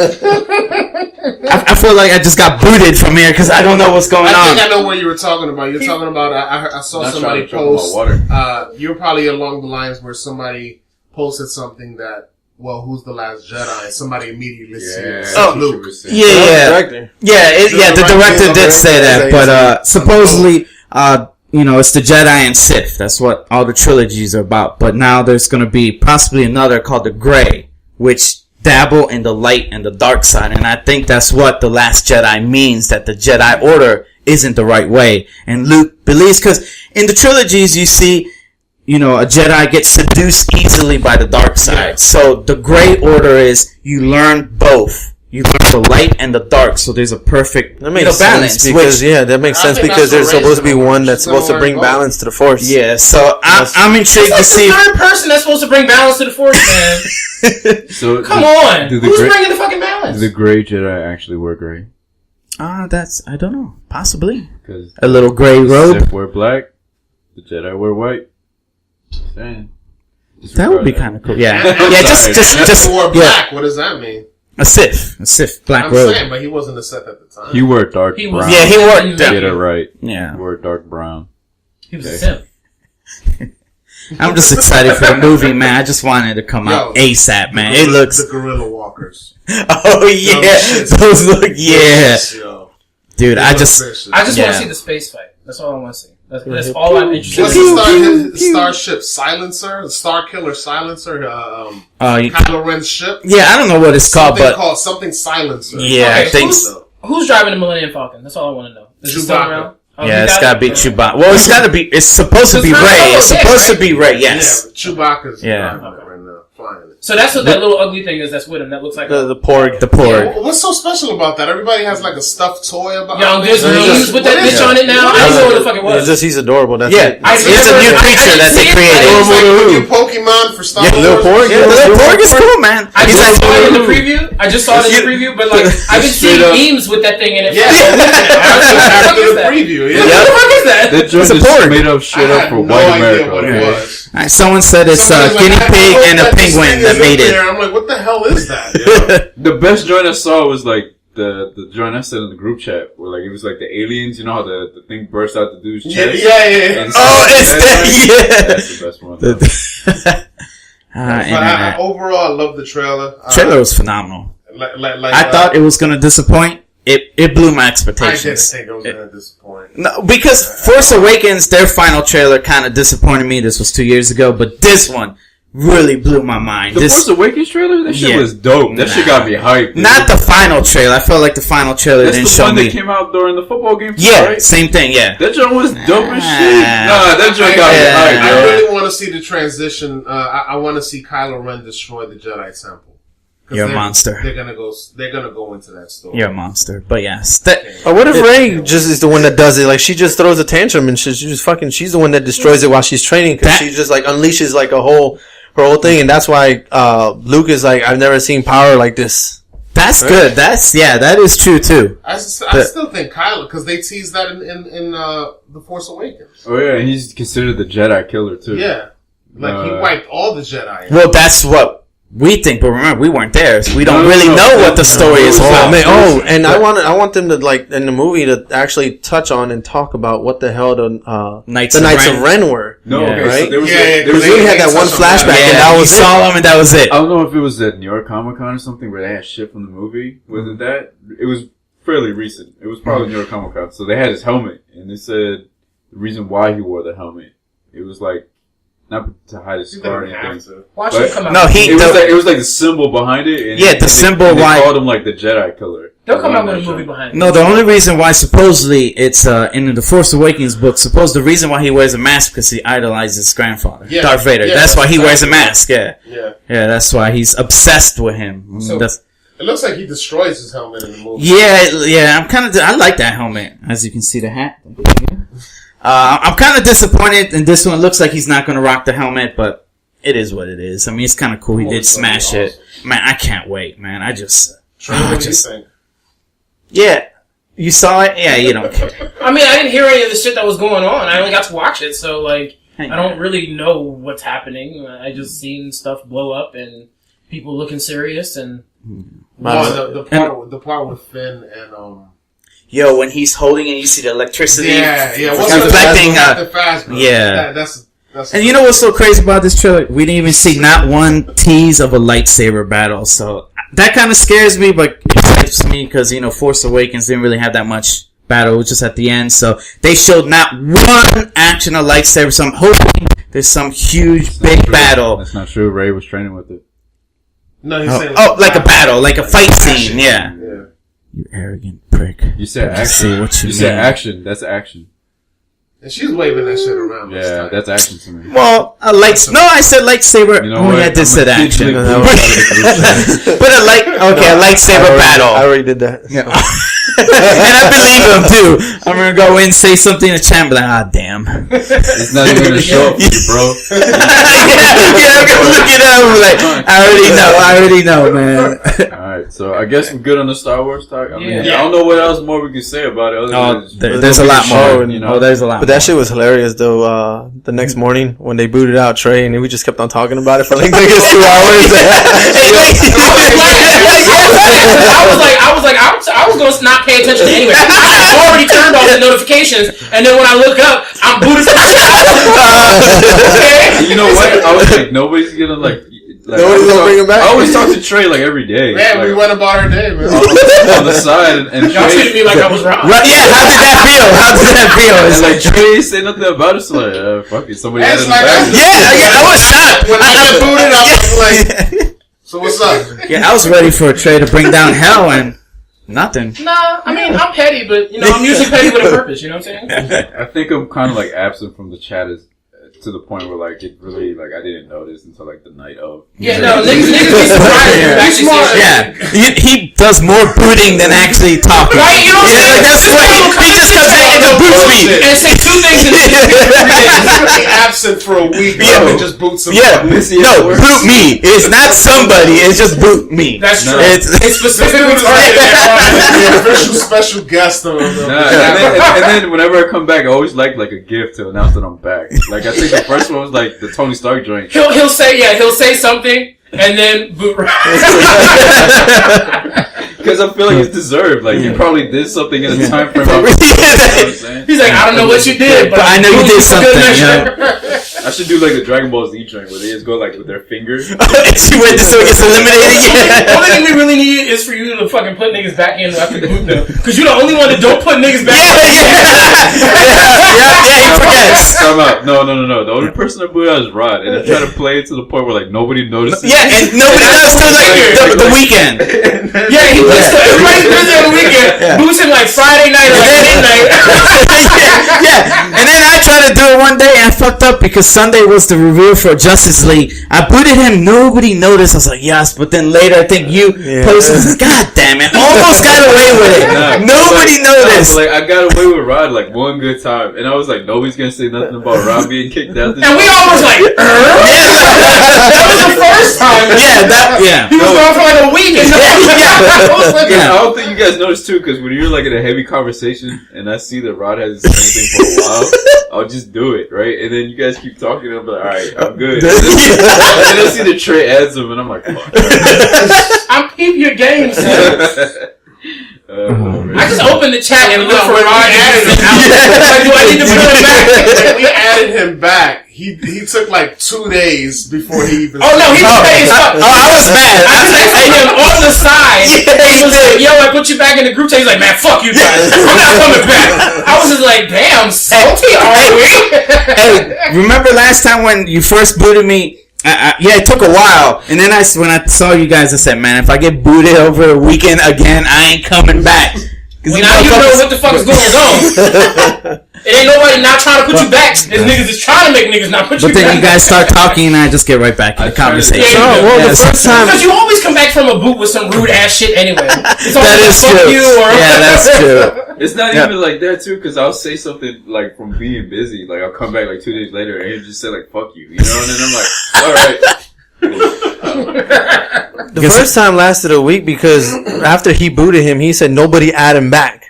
I feel like I just got booted from here because I don't know what's going I on. think I know what you were talking about. You're talking about. I saw Not somebody trying to talk post. about water. You're probably along the lines where somebody posted something that, well, who's the Last Jedi? And somebody immediately said, Oh, Luke. Yeah. Director. The director did say that, but Yeah. supposedly, it's the Jedi and Sith. That's what all the trilogies are about. But now there's going to be possibly another called the Gray, which dabble in the light and the dark side. And I think that's what the Last Jedi means, that the Jedi Order isn't the right way. And Luke believes, because in the trilogies you see, a Jedi gets seduced easily by the dark side. So the Gray Order is you learn both. You learn the light and the dark, so there's a perfect That makes balance. sense because that makes I sense think because that's there's supposed to be original. one that's She's gonna supposed to bring learn both. balance to the Force. Yeah, so I'm intrigued to That's the see. third person that's supposed to bring balance to the Force, man. So Come on. do the Who's gray- bringing the fucking balance? Do the gray Jedi actually wear gray? I don't know, possibly Because a little gray robe. Sith wear black, the Jedi wear white. Just saying. That would be kind of cool. Yeah, And- yeah, and just Sith wore yeah, black. What does that mean? a Sith, black I'm robe. saying, but he wasn't a Sith at the time. He wore dark He brown. was- Yeah, he wore. Get it right. Yeah, He wore dark brown. He was a simp. I'm just excited for the movie, man. I just wanted to come out ASAP, man. It looks. the Gorilla Walkers. Oh yeah, shit's those look. Yeah, Yo. dude. I just. Vicious. I just want Yeah. to see the space fight. That's all I want to see. That's all I'm interested What's in. the Starship Silencer? Star Killer Silencer? Kylo Ren's ship? Yeah, I don't know what it's called, but... called something Silencer. Yeah, Okay, I think... Who's driving the Millennium Falcon? That's all I want to know. Is it still Chewbacca. around? Oh, Yeah, it's gotta be Chewbacca. Well, it's gotta be... It's supposed to be Rey. It's supposed to be Rey, yes. Yeah, Chewbacca's Yeah. driving flying it. So that's what that little ugly thing is that's with him. That looks like the porg. The porg. Yeah, what's so special about that? Everybody has like a stuffed toy about Yo, there's memes with that bitch on it now. I didn't know what the fuck it was. He's adorable. That's Yeah, it. it's a new creature that they created. It's like your Pokemon for Star Wars. Little porg. Yeah, the little porg is cool, man. I He's just like, saw it in the preview. But like I've been seeing memes with that thing in it. Yeah, after the preview. Yeah, what the fuck is that? That joke It's a just porg. made up shit up for white America. What it was. someone said it's a guinea pig and a penguin that made it. I'm like, what the hell is that? Yeah. The best joint I saw was like the joint I said in the group chat where like it was like the aliens. You know how the thing burst out the dude's chest. Yeah. And Oh, it's that. That's the best one. But overall, I love the trailer. Trailer was phenomenal. Like I thought it was gonna disappoint. It blew my I didn't expectations. think it was going to disappoint. No, because Force Awakens, their final trailer kind of disappointed me. This was 2 years ago, but this one really blew my mind. The Force Awakens trailer, that shit was dope. That shit got me hyped. Dude. Not the final trailer. I felt like the final trailer That's didn't the show one me. that came out during the football game. Yeah, right? same thing. Yeah, That joint was dope as shit. Nah, that joint got me hyped. I Yo. really want to see the transition. I want to see Kylo Ren destroy the Jedi Temple. You're a monster. They're gonna go into that story. You're a monster. But yes, What if Rey just is the one that does it? Like she just throws a tantrum and she's the one that destroys it while she's training because she just like unleashes like her whole thing, and that's why Luke is like, I've never seen power like this. That's good. That is true too. I still think Kylo, because they teased that in the Force Awakens. Oh yeah, and he's considered the Jedi killer too. Yeah, like he wiped all the Jedi. Well, that's what we think, but remember, we weren't there, so we don't really know what the story is about. And I want them to like in the movie to actually touch on and talk about what the hell the Knights of Ren were. No, yeah. okay, right? So there was we had that one flashback, and that was saw them, and that was it. I don't know if it was at New York Comic Con or something where they had shit from the movie. Was it that? It was fairly recent. It was probably New York Comic Con. So they had his helmet, and they said the reason why he wore the helmet, it was like not to hide his scar or anything. Watch him come out. No, it was like the symbol behind it. And the symbol. They called him like the Jedi killer. They'll come out with a movie behind it. No, the only reason why supposedly it's in the Force Awakens book. Suppose the reason why he wears a mask because he idolizes his grandfather, Darth Vader. Yeah, that's why he wears a mask. Yeah, that's why he's obsessed with him. So, it looks like he destroys his helmet in the movie. Yeah. I like that helmet. As you can see, the hat. I'm kind of disappointed in this one. It looks like he's not going to rock the helmet, but it is what it is. I mean, it's kind of cool. He did smash it. Man, I can't wait, man. What do you think? Yeah. You saw it? Yeah, you don't care. I mean, I didn't hear any of the shit that was going on. I only got to watch it, so like, I don't really know what's happening. I just seen stuff blow up and people looking serious and. The part with Finn and Yo, when he's holding it, you see the electricity. What's reflecting. That's and you know what's so crazy about this trailer? We didn't even see not one tease of a lightsaber battle. So that kind of scares me, but excites me because Force Awakens didn't really have that much battle. It was just at the end. So they showed not one action of lightsaber. So I'm hoping there's some huge big battle. That's not true. Rey was training with it. No, he's saying like a battle, like a fight scene. Yeah. You arrogant prick. You said action. See what you said action. That's action. And she's waving that shit around. Yeah, that's action to me. Well, I said lightsaber. You know what? I did say action. But a lightsaber battle. I already did that. Yeah. And I believe him too. I'm gonna go in, say something to Chan, be like, damn. It's not even gonna show up for you, bro. I'm gonna look it up. I'm like, I already know, man. Alright, so I guess we're good on the Star Wars talk. I mean, Yeah. I don't know what else more we can say about it. There's a lot more. There's a lot. But that shit was hilarious though. The next morning when they booted out Trey and we just kept on talking about it for like 2 hours. I was gonna not pay attention anyway. I already turned off the notifications, and then when I look up, I'm Buddhist. You know what? I was like, nobody's gonna like. Like, Nobody's gonna bring him back. I always talk to Trey like every day. Yeah, like, we went about our day, man. on the side, and Y'all Trey, treated me like I was wrong. Right, yeah, how did that feel? How did that feel? and It's like like, Trey ain't say nothing about it. So like, fuck it, somebody had It's it like, back. yeah, I was shocked. When I get booted, I was like, so what's up? Yeah, I was ready for a Trey to bring down hell and nothing. Nah, I mean, I'm petty, but, I'm usually petty with a purpose, you know what I'm saying? I think I'm kind of like absent from the chat to the point where like it really like I didn't notice until like the night of. Yeah, no, niggas be surprised when you actually say shit. Yeah, he does more booting than actually talking. Right, you know what I'm saying? That's what he just comes in and boots me. And say two things in the He's be absent for a week and just boot somebody. Yeah, no, boot me. It's not somebody. It's just boot me. That's true. No. It's specifically targeted at The official special guest of and then whenever I come back, I always like a gift to announce that I'm back. Like I think the first one was like the Tony Stark joint. He'll say something and then boot right. Because I feel like it's deserved. Like you probably did something in a time frame. You know what I'm saying? He's like, I don't know what you did, but I know you did something. I should do like the Dragon Ball Z joint where they just go like with their finger. She went so it gets eliminated. The only thing we really need is for you to fucking put niggas back in after the boot them. Because you're the only one that don't put niggas back in. Yeah, he forgets. Time out. No. The only person that booed out is Rod, and I try to play it to the point where like nobody notices. Yeah, and nobody does till like the weekend. Yeah, he puts everybody's busy on the weekend. Boots him like Friday night or like midnight. Yeah, and then I tried to do it one day and I fucked up because Sunday was the reveal for Justice League. I booted him, nobody noticed. I was like, yes, but then later I think you posted. God damn it, almost got away with it. Nobody noticed. Like I got away with Rod like one good time, and I was like, nobody's gonna say nothing about Rod being kicked out. And we all was like, that was the first time. Yeah. He was gone for like a week. And I don't think you guys noticed too, because when you're like in a heavy conversation and I see that Rod hasn't said anything for a while, I'll just do it, right? And then you guys keep talking, and I'm like, alright, I'm good. And then I see the Trey adds them, and I'm like, fuck. I'm peep your game, son. I just opened the chat and looked for Rod. Do I need to put him back? When we added him back, he took like 2 days before he even. Oh no, he was mad as fuck. I was mad. I texted him on the side. He was like, "Yo, I put you back in the group chat." He's like, "Man, fuck you guys. I'm not coming back." I was just like, "Damn, salty are we?" Hey, remember last time when you first booted me? Yeah, it took a while, and then when I saw you guys, I said, "Man, if I get booted over the weekend again, I ain't coming back." Well, now you know what the fuck is going on. It ain't nobody not trying to put you back. There's niggas is trying to make niggas not put you back. But then you guys start talking, and I just get right back in the conversation. The first time, because you always come back from a boot with some rude ass shit anyway. It's that is true. Yeah, that's true. It's not even like that too, because I'll say something like from being busy, like I'll come back like 2 days later and he'll just say like "fuck you," you know, and then I'm like, all right. The first time lasted a week because after he booted him, he said nobody add him back.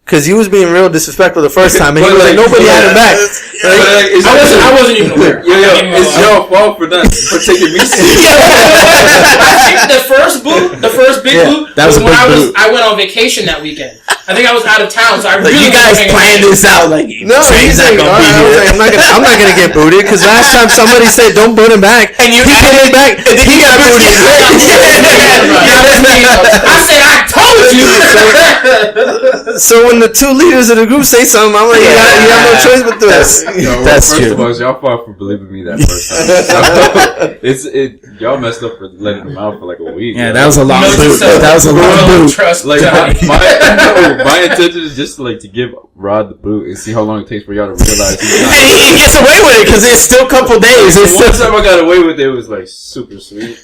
Because he was being real disrespectful the first time, and he was like, nobody had him back. I wasn't even aware. It's your fault for taking me seriously. I think the first big boot, that was when I went on vacation that weekend. I think I was out of town, so I really you guys planned this out like he's like, I'm not gonna get booted because last time somebody said don't boot him back, and he came back, and he got booted. I said I told you. So when the two leaders of the group say something, I'm like, you have no choice but this. That's true. First of all, y'all fought for believing me that first time. Y'all messed up for letting him out for like a week. Yeah, that was a long boot. That was a long boot. Like my intention is just to give Rod the boot and see how long it takes for y'all to realize he's not. And he gets away with it because it's still a couple days. The one time I got away with it was like super sweet.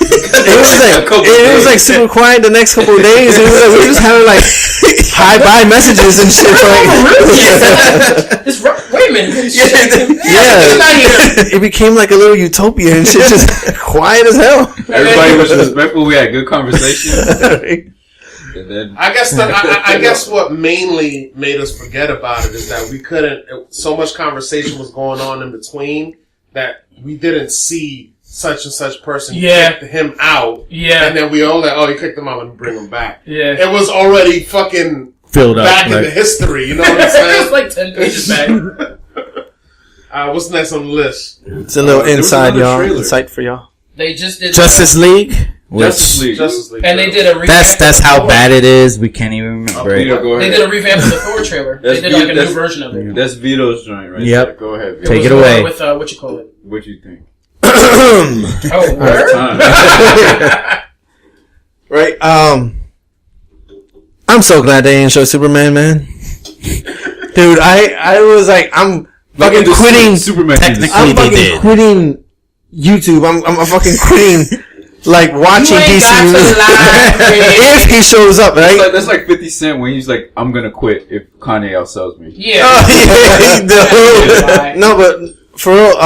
It was like super quiet the next couple of days. It was like, we just having like hi-bye messages and shit. Wait a minute. It became like a little utopia and shit, just quiet as hell. Everybody was respectful. We had good conversation. And then I guess what mainly made us forget about it is that we couldn't. So much conversation was going on in between that we didn't see such and such person kicked him out. Yeah. And then we all like, oh, he kicked him out and bring him back. Yeah. It was already fucking filled up back in the history. You know what I'm saying? It was like 10 pages back. What's next on the list? It's a little inside, y'all. Insight for y'all. They just did Justice League. Justice League. And they did a revamp. That's how bad it is. We can't even remember it. Vito, go ahead. They did a revamp of the Thor trailer. They did like a new version of it. That's Vito's joint, right? Yep. There. Go ahead, Vito. Take it away. With what you call it? What you think? Oh, word? Right. I'm so glad they didn't show Superman, man. Dude, I was like, I'm fucking quitting. Superman. Technically, I'm they fucking did. quitting YouTube. I'm fucking quitting, like, watching DC movies. If he shows up, right? That's like 50 Cent when he's like, I'm gonna quit if Kanye outsells me. Yeah. No, but for real,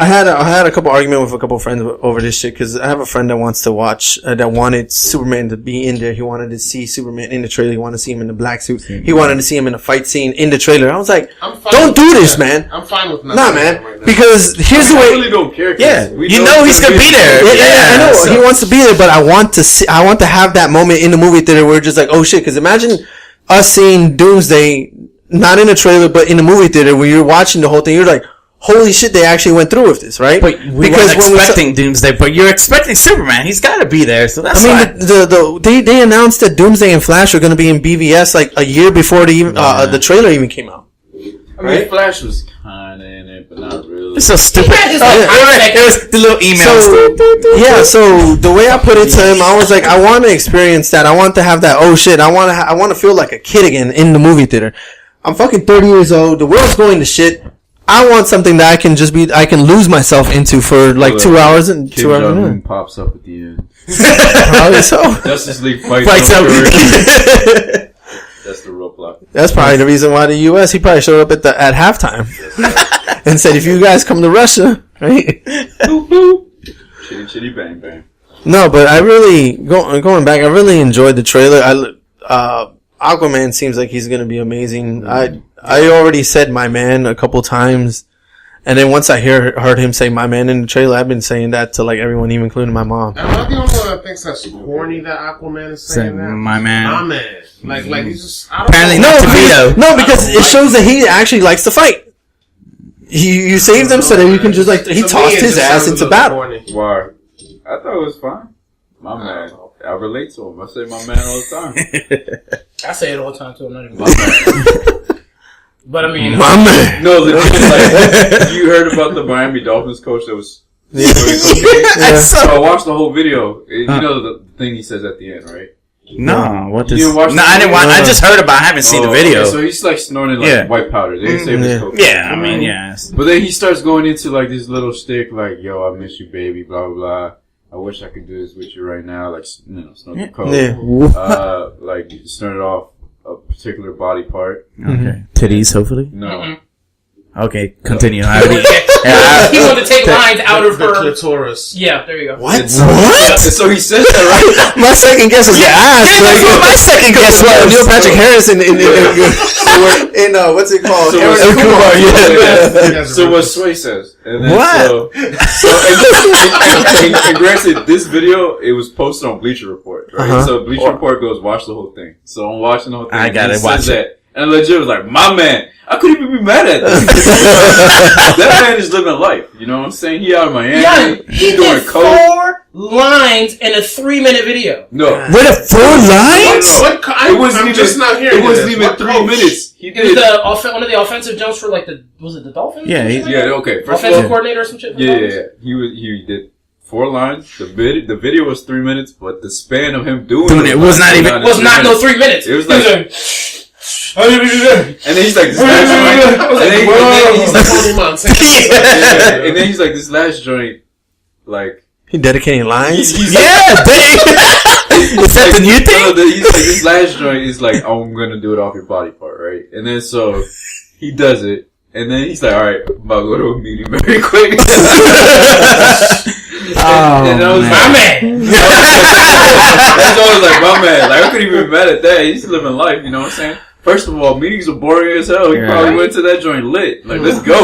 I had a couple arguments with a couple friends over this shit because I have a friend that wants to watch that wanted Superman to be in there. He wanted to see Superman in the trailer. He wanted to see him in the black suit. He wanted to see him in a fight scene in the trailer. I was like, don't do this, man. I'm fine with Nah, man. Right, because here's the way. I really don't care. Yeah, you know he's gonna be there. Yeah, I know he wants to be there, but I want to see. I want to have that moment in the movie theater where we're just like, oh shit. Because imagine us seeing Doomsday not in a trailer but in the movie theater where you're watching the whole thing. You're like, holy shit, they actually went through with this, right? But we weren't expecting Doomsday, but you're expecting Superman. He's got to be there, so that's fine. They announced that Doomsday and Flash are going to be in BVS like a year before the trailer even came out. I mean, Flash was kind of in it, but not really. It's so stupid. It was the little emails. So the way I put it to him, I was like, I want to experience that. I want to have that. Oh shit, I want to feel like a kid again in the movie theater. I'm fucking 30 years old. The world's going to shit. I want something that I can lose myself into for like 2 hours and 2 hours. Moon pops up at the end. Probably so. Justice League fights out. That's the real plot. That's probably the reason why the U.S. He probably showed up at halftime and said, "If you guys come to Russia, right?" Boop boop. Chitty chitty bang bang. No, but I really going back. I really enjoyed the trailer. Aquaman seems like he's gonna be amazing. I already said my man a couple times, and then once I heard him say my man in the trailer, I've been saying that to like everyone, even including my mom. Am I the only one that thinks that's corny that Aquaman is saying that? My man. My man. Like he's just. I don't Apparently know. not to Vito. No, because it shows that he actually likes to fight. You saved him so that you can just like he tossed his ass into battle. Why? I thought it was fine. My man. I relate to him. I say my man all the time. I say it all the time too. I'm not even. But I mean, my man. No, legit, like you heard about the Miami Dolphins coach that was. Yeah. So I watched the whole video. You know the thing he says at the end, right? No, what You is? didn't watch No, I didn't watch. I just heard about. I haven't seen the video. Okay, so he's like snorting like white powder. They didn't say it was cocaine. Yeah, I mean, yes. But then he starts going into like this little shtick, like, "Yo, I miss you, baby," blah blah blah. I wish I could do this with you right now, like snort the coke. Yeah. Like snort it off a particular body part. Okay, titties, hopefully. No. Mm-mm. Okay, continue. He wanted to take lines out of her clitoris. Yeah, there you go. What? And so he says that, right? My second guess was your ass. that's what my second guess was. Neil Patrick Harris in what's it called? So Aaron Kumar. Yeah. So what Sway says. And then What? and granted, this video, it was posted on Bleacher Report, right? Uh-huh. So Bleacher Report goes, watch the whole thing. So I'm watching the whole thing. I gotta and he watch says it. that. And legit was like, my man. I couldn't even be mad at that. That man is living life. You know what I'm saying? He out of Miami. Yeah, he doing did coke. 4 lines in a 3-minute video. No. With a 4 lines? It wasn't just not hearing It wasn't this. even What 3 coach? minutes. He It was did. one of the offensive jumps for like was it the Dolphins? Yeah, Yeah, okay. First Offensive of all, coordinator or some shit. for the yeah. Dolphins? He did 4 lines. The video was 3 minutes, but the span of him doing it was not even. Was not no 3 minutes. It was He like. And then he's like, this last joint. And then he's like, this last joint, like. He dedicating lines? Yeah, is that the new thing? No, he's like, this last joint is like, oh, I'm gonna do it off your body part, right? And then so, he does it. And then he's like, alright, I'm about to go to a meeting very quick. And I was My man. That's always like, my man. Like, I couldn't even be mad at that. He's living life, you know what I'm saying? First of all, meetings are boring as hell. He probably went to that joint lit. Like, let's go.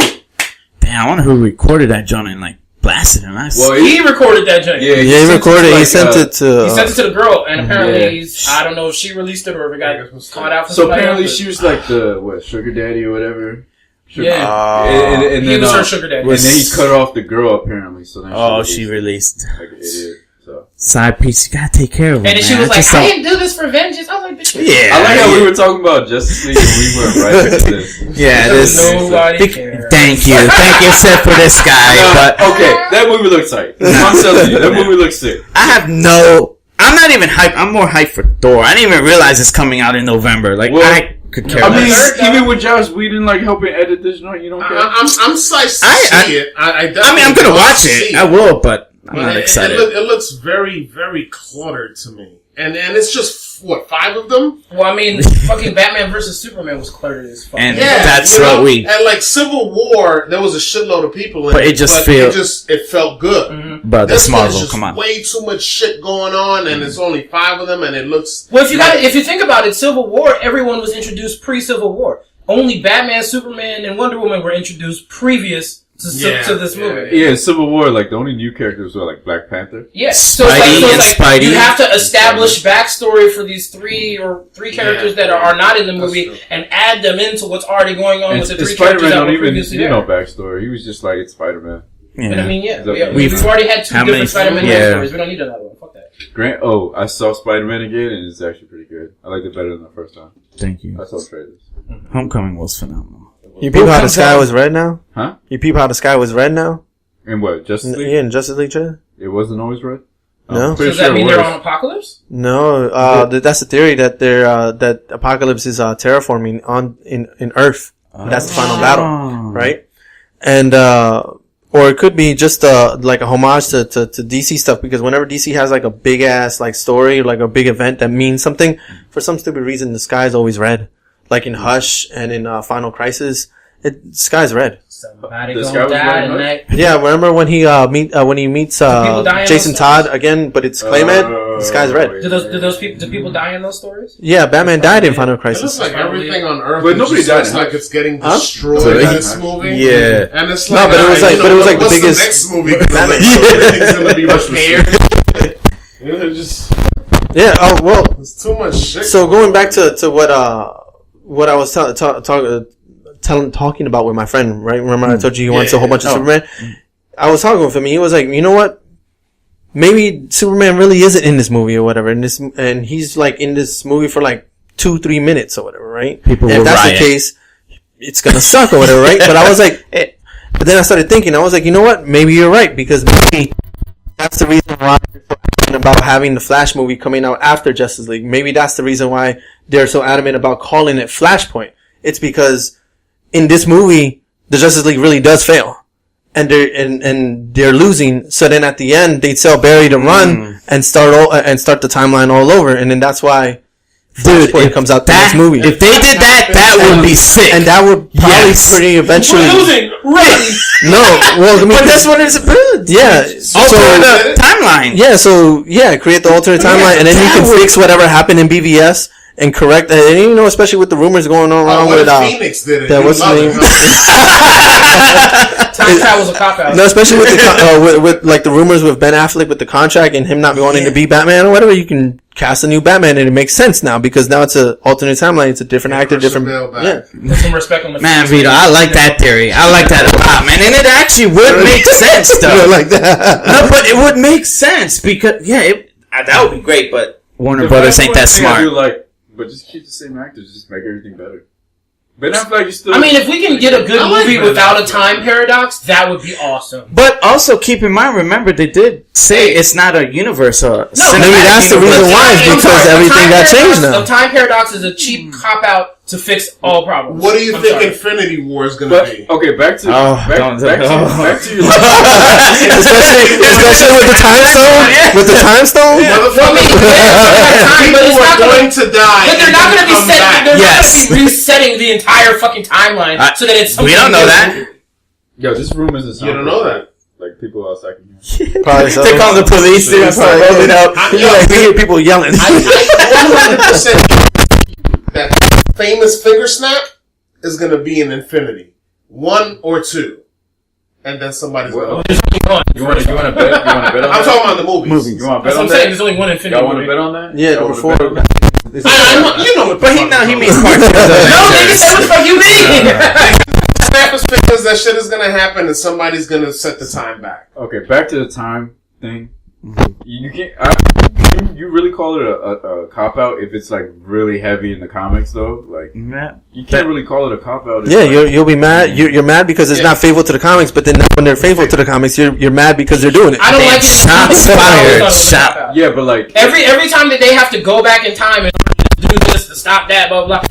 Damn, I wonder who recorded that joint and like blasted him. Well, He recorded that joint. Yeah, he recorded it. He sent it to... He sent it to the girl, and apparently I don't know if she released it or if it got caught out for So somebody apparently else, she was like the, sugar daddy or whatever? Yeah. And he then was her sugar daddy. and then he cut off the girl apparently. So then she released. Like an idiot. So. Side piece, you gotta take care of him. And then she was like, I didn't do this for vengeance. I was like, bitch. Yeah. I like how we were talking about Justice League and we went right into this. Yeah, this. Nobody cares. Thank you, except for this guy. But okay, that movie looks tight. I'm telling you, that movie looks sick. I'm not even hyped. I'm more hyped for Thor. I didn't even realize it's coming out in November. Like, I could care less. Even with Josh Whedon, like, helping edit this joint, you don't care? I'm psyched to see it. I mean, I'm gonna watch it. I will, but I'm not excited. It looks very, very cluttered to me. And it's just, 5 of them? Well, I mean, fucking Batman versus Superman was cluttered as fuck. And that's what we... And like Civil War, there was a shitload of people in but it. It felt good. Mm-hmm. But this Marvel, come on. Way too much shit going on, and it's only 5 of them, and it looks... Well, if you think about it, Civil War, everyone was introduced pre-Civil War. Only Batman, Superman, and Wonder Woman were introduced previous to this movie. Yeah, Civil War, like, the only new characters were, like, Black Panther. Yes. Spidey. You have to establish backstory for these three characters that are not in the movie and add them into what's already going on with the 3 characters that were previously there. Spider-Man don't even, backstory. He was just like, it's Spider-Man. Yeah. But I mean, we've already had 2 different Spider-Man stories. We don't need another one. Fuck that. I saw Spider-Man again, and it's actually pretty good. I liked it better than the first time. Thank you. I saw trailers. Homecoming was phenomenal. You peep how the sky was red now? Huh? You peep how the sky was red now? In what? Justice League? Yeah, in Justice League trailer? It wasn't always red? No. Does that mean they're on Apocalypse? No, that's the theory that that Apocalypse is terraforming in Earth. That's the final battle, right? And or it could be just like a homage to DC stuff, because whenever DC has like a big ass like story, like a big event that means something, for some stupid reason the sky is always red. Like in Hush and in Final Crisis, the sky's red. Somebody gonna die tonight. Yeah, remember when he meets Jason Todd again, but it's Clayman? The sky's red. Do people die in those stories? Yeah, Batman died in Final Crisis. It looks like everything on Earth, but nobody died. Like it's getting destroyed in this movie. Yeah, and it's like, no, but it was like the biggest. Next movie, everything's gonna be repaired. Yeah. Oh well. There's too much shit. So going back to what I was talking about with my friend, right? Remember I told you he wants a whole bunch of Superman? I was talking with him, and he was like, you know what? Maybe Superman really isn't in this movie or whatever, and he's like in this movie for like 2-3 minutes or whatever, right? People will if that's riot. the case, it's gonna suck or whatever, right? But I was like, but then I started thinking, I was like, you know what? Maybe you're right, because maybe that's the reason why they're so adamant about having the Flash movie coming out after Justice League. Maybe that's the reason why they're so adamant about calling it Flashpoint. It's because in this movie, the Justice League really does fail. And they're losing. So then at the end, they'd tell Barry to run and start the timeline all over. And then that's why Flashpoint comes out in this movie. If they did that, that would be sick. And that would probably pretty eventually. We're losing. Run. No, well, I mean, but that's what it's about. Yeah. Alter the timeline. Yeah, so, create the alternate timeline, and then you can fix whatever happened in BVS and correct, and you know, especially with the rumors going on around with, Phoenix did it. what's the name? Time travel's a cop out. No, especially with the, with like the rumors with Ben Affleck with the contract and him not wanting to be Batman or whatever, you can cast a new Batman and it makes sense now because now it's a alternate timeline, it's a different actor, different, Put some respect on the man, Vito, I like that theory. I like that a lot, man, and it actually would make sense, though. like that. No, but it would make sense because, that would be great, but Warner Brothers ain't that smart. But just keep the same actors, just make everything better. Ben Affleck is still. I mean, if we can get a good movie without a time paradox, that would be awesome. But also keep in mind, remember they did say it's not a universe or maybe that's the reason why is because everything got changed now. The time paradox is a cheap cop out to fix all problems. What do you think Infinity War is going to be? Okay, back to your especially with the time stone. With the time stone, people are going to die, but they're not going to be setting. They're not going to be resetting the entire fucking timeline so that it's. We don't know that. Yo, this room is. You don't know that. Like people outside can hear. Probably so. They call the police. They're start rolling up. We hear people yelling. I 100% that famous finger snap is going to be in Infinity 1 or 2, and then somebody's going to. You want to bet? You want to bet on I'm that? talking about the movies. You want to bet That's what on I'm that? saying. There's only one Infinity. Y'all want to bet on that? Yeah, before. You know what? But he means part 2. No, nigga, say what the fuck you mean? that shit is gonna happen, and somebody's gonna set the time back. Okay, back to the time thing. You can't. You really call it a cop out if it's like really heavy in the comics though? Like you can't really call it a cop out. Yeah, you'll be mad. You're mad because it's not faithful to the comics, but then when they're faithful to the comics, you're mad because they're doing it. I don't like it. Shots fired. Yeah, but like every time that they have to go back in time and do this to stop that, blah blah.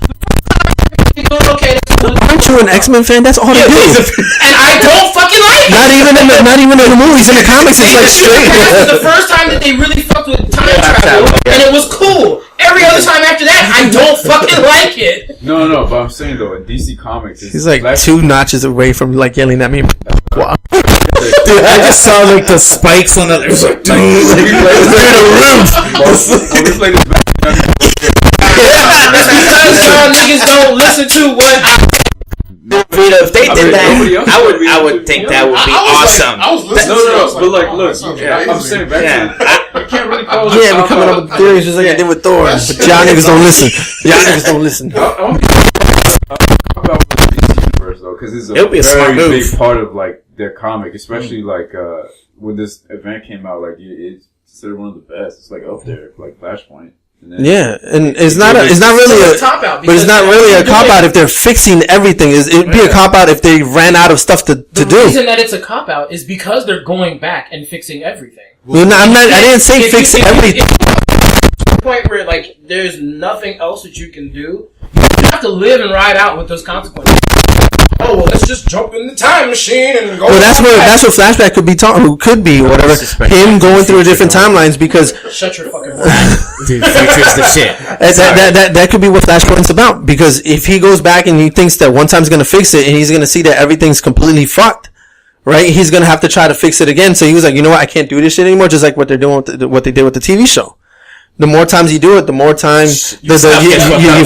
Okay, aren't you an X-Men fan? That's all they do. And I don't fucking like it. Not even in the movies. In the comics, it's like straight. That's the first time that they really fucked with time travel, and it was cool. Every other time after that, I don't fucking like it. No, but I'm saying though, in DC Comics, he's like 2 notches away from like yelling at me. Wow. Dude, I just saw like the spikes on the. It was like, dude, we played this back. That's because y'all niggas don't listen to what Vito, if they did that, I would think that would be awesome. I was listening. No, but like, look, I'm saying back to you can't really call it. Yeah, we coming up with theories just like I did with Thor, but y'all niggas don't listen. Y'all niggas don't listen. I'll talk about the DC universe though, because it's a very big part of like their comic, especially like when this event came out. Like it's considered one of the best. It's like up there, like Flashpoint. Yeah, and it's not really a cop out, but it's not really a cop out if they're fixing everything. It'd be a cop out if they ran out of stuff to do. The reason that it's a cop out is because they're going back and fixing everything. Well, no, I didn't say fix everything. To the point where like there's nothing else that you can do. You have to live and ride out with those consequences. Oh well, let's just jump in the time machine and go. Well, that's what flashback could be whatever. Him going through different timelines because. Shut your fucking mouth. Dude, future's the shit. That could be what Flashpoint's about because if he goes back and he thinks that one time's gonna fix it and he's gonna see that everything's completely fucked, right? He's gonna have to try to fix it again. So he was like, you know what? I can't do this shit anymore. Just like what they're doing with what they did with the TV show. The more times you do it, the more times you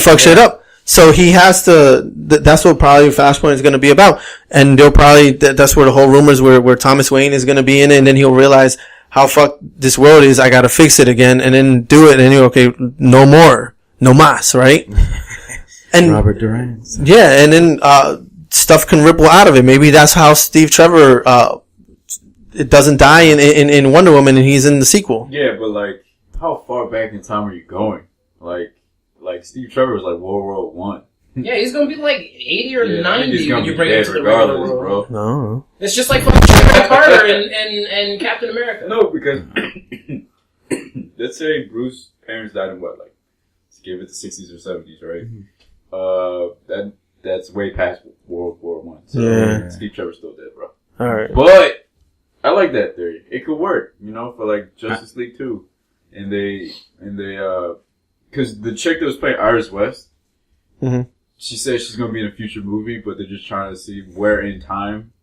fuck shit up. So he has to. That's what probably Flashpoint is going to be about, and they'll probably. That's where the whole rumors where Thomas Wayne is going to be in it, and then he'll realize how fucked this world is. I got to fix it again, and then do it, and he'll okay, no more, no mas, right? And Robert Durant. Yeah, and then stuff can ripple out of it. Maybe that's how Steve Trevor it doesn't die in Wonder Woman, and he's in the sequel. Yeah, but like, how far back in time are you going? Like Steve Trevor was like World War One. Yeah, he's gonna be like 80 or 90 when you bring him to the regular world. Bro. No, it's just like fucking Carter and Captain America. No, because let's say Bruce's parents died in what, like, let's give it the 60s or 70s, right? Mm-hmm. That's way past World War One. So yeah. Steve Trevor's still dead, bro. All right, but I like that theory. It could work, for like Justice League 2, and they because the chick that was playing Iris West, mm-hmm. she said she's going to be in a future movie, but they're just trying to see where in time.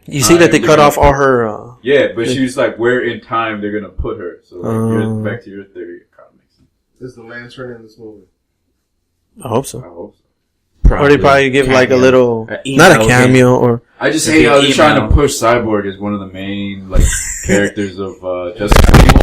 You see that they cut off all her... yeah, but she was like, where in time they're going to put her. So back to your theory, it kind of makes sense. Is the Lantern in this movie? I hope so. I hope so. Probably. Or they probably give like a little... not a cameo, or... I just hate how they're trying to push Cyborg as one of the main like characters of Justice League.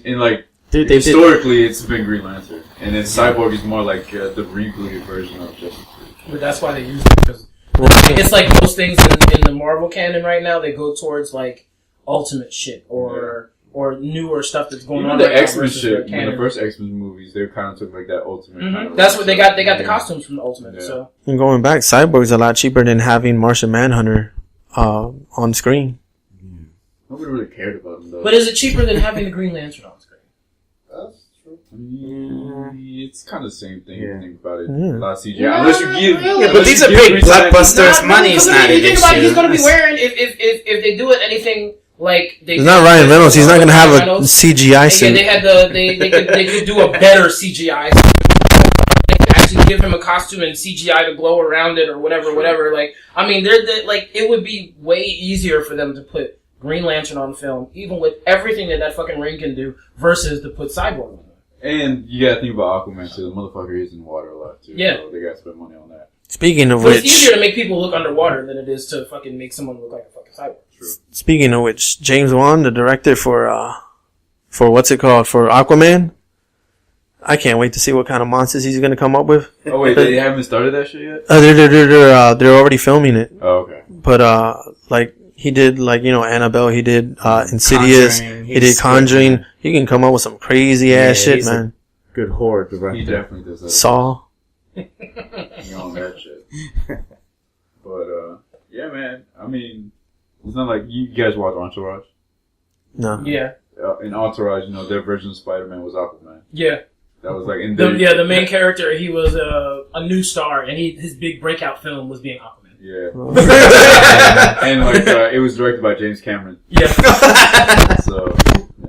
and like... Dude, historically, it's been Green Lantern, and then Cyborg is more like the rebooted version of Justice League. But that's why they use it because it's like most things in the Marvel canon right now. They go towards like ultimate shit or newer stuff that's going on. The X-Men shit, in the first X-Men movies, they kind of took like that ultimate. Mm-hmm. Kind of that's what they got. They got the costumes from the Ultimate. Yeah. So and going back, Cyborg's a lot cheaper than having Martian Manhunter on screen. Nobody really cared about him though. But is it cheaper than having the Green Lantern on screen? That's true. It's kind of the same thing. You think about it. A lot of CGI. Unless you give... Yeah, but these are big blockbusters. Money's not an issue. Think about it, he's going to be wearing... If they do it anything like... It's not Ryan Reynolds. He's not going to have a CGI suit. They could do a better CGI. They could actually give him a costume and CGI to glow around it or whatever. Like, I mean, it would be way easier for them to put Green Lantern on film, even with everything that fucking ring can do, versus to put Cyborg on it. And you gotta think about Aquaman too. The motherfucker is in the water a lot too. Yeah. So they gotta spend money on that. Speaking of which... It's easier to make people look underwater than it is to fucking make someone look like a fucking cyborg. True. Speaking of which, James Wan, the director for what's it called? For Aquaman, I can't wait to see what kind of monsters he's gonna come up with. Oh wait, they haven't started that shit yet? They're already filming it. Oh, okay. But like he did, like, you know, Annabelle. He did Insidious. He did Conjuring. He can come up with some crazy ass shit, man. Good horror director. He definitely does that. Saw. He on that shit. But yeah, man. I mean, it's not like you guys watch Entourage. No. Yeah. In Entourage, you know, their version of Spider-Man was Aquaman. Yeah. That was like in the main character, he was a new star, and his big breakout film was being Aquaman. Yeah. And like it was directed by James Cameron. Yeah. So yeah,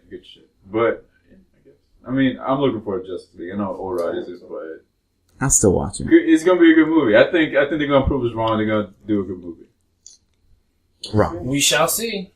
good shit. But yeah, I mean, I'm looking forward to Justice League. I know ORod is it, but I'll still watch it. it's gonna be a good movie. I think they're gonna prove us wrong. They're gonna do a good movie. Wrong. We shall see.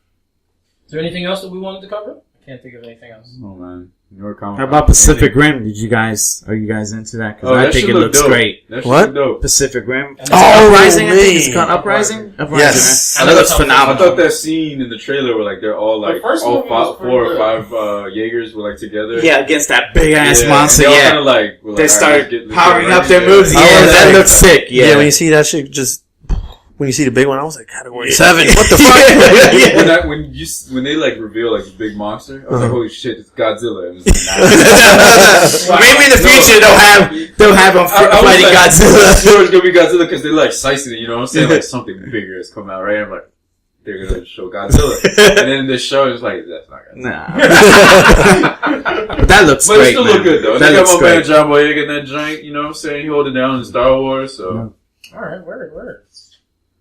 Is there anything else that we wanted to cover? I can't think of anything else. Oh man, New York Comic. How about Pacific Rim? Are you guys into that? Because I think it looks great. What? Dope. Pacific Rim. Oh, Uprising. I think man. it's called Uprising. Yes. That looks I phenomenal. thought that scene in the trailer where like they're all like The first all movie was 4 or pretty 5 Jaegers were like together. Yeah, against that big ass Yeah, monster. they all Yeah, kinda, like, were like, they all start right, let's powering get up their ready. moves. I Yeah, was that like- looks sick. Yeah, Yeah. when you see that shit, just when you see the big one, I was like, Category 7. What the fuck? When they like reveal like the big monster, I was like, holy shit, it's Godzilla. And it's like, nah. Maybe in the future they'll have him I was fighting like, Godzilla. sure it's gonna be Godzilla because they like slicing it, you know what I'm saying? Like something bigger has come out, right? I'm like, they're gonna show Godzilla, and then the show is like, that's not Godzilla. Nah. But that looks But great. it still man. look good though. That They got looks my man great. John Boyega in that joint, you know what I'm saying? He hold it down in Star Wars, so All right, word.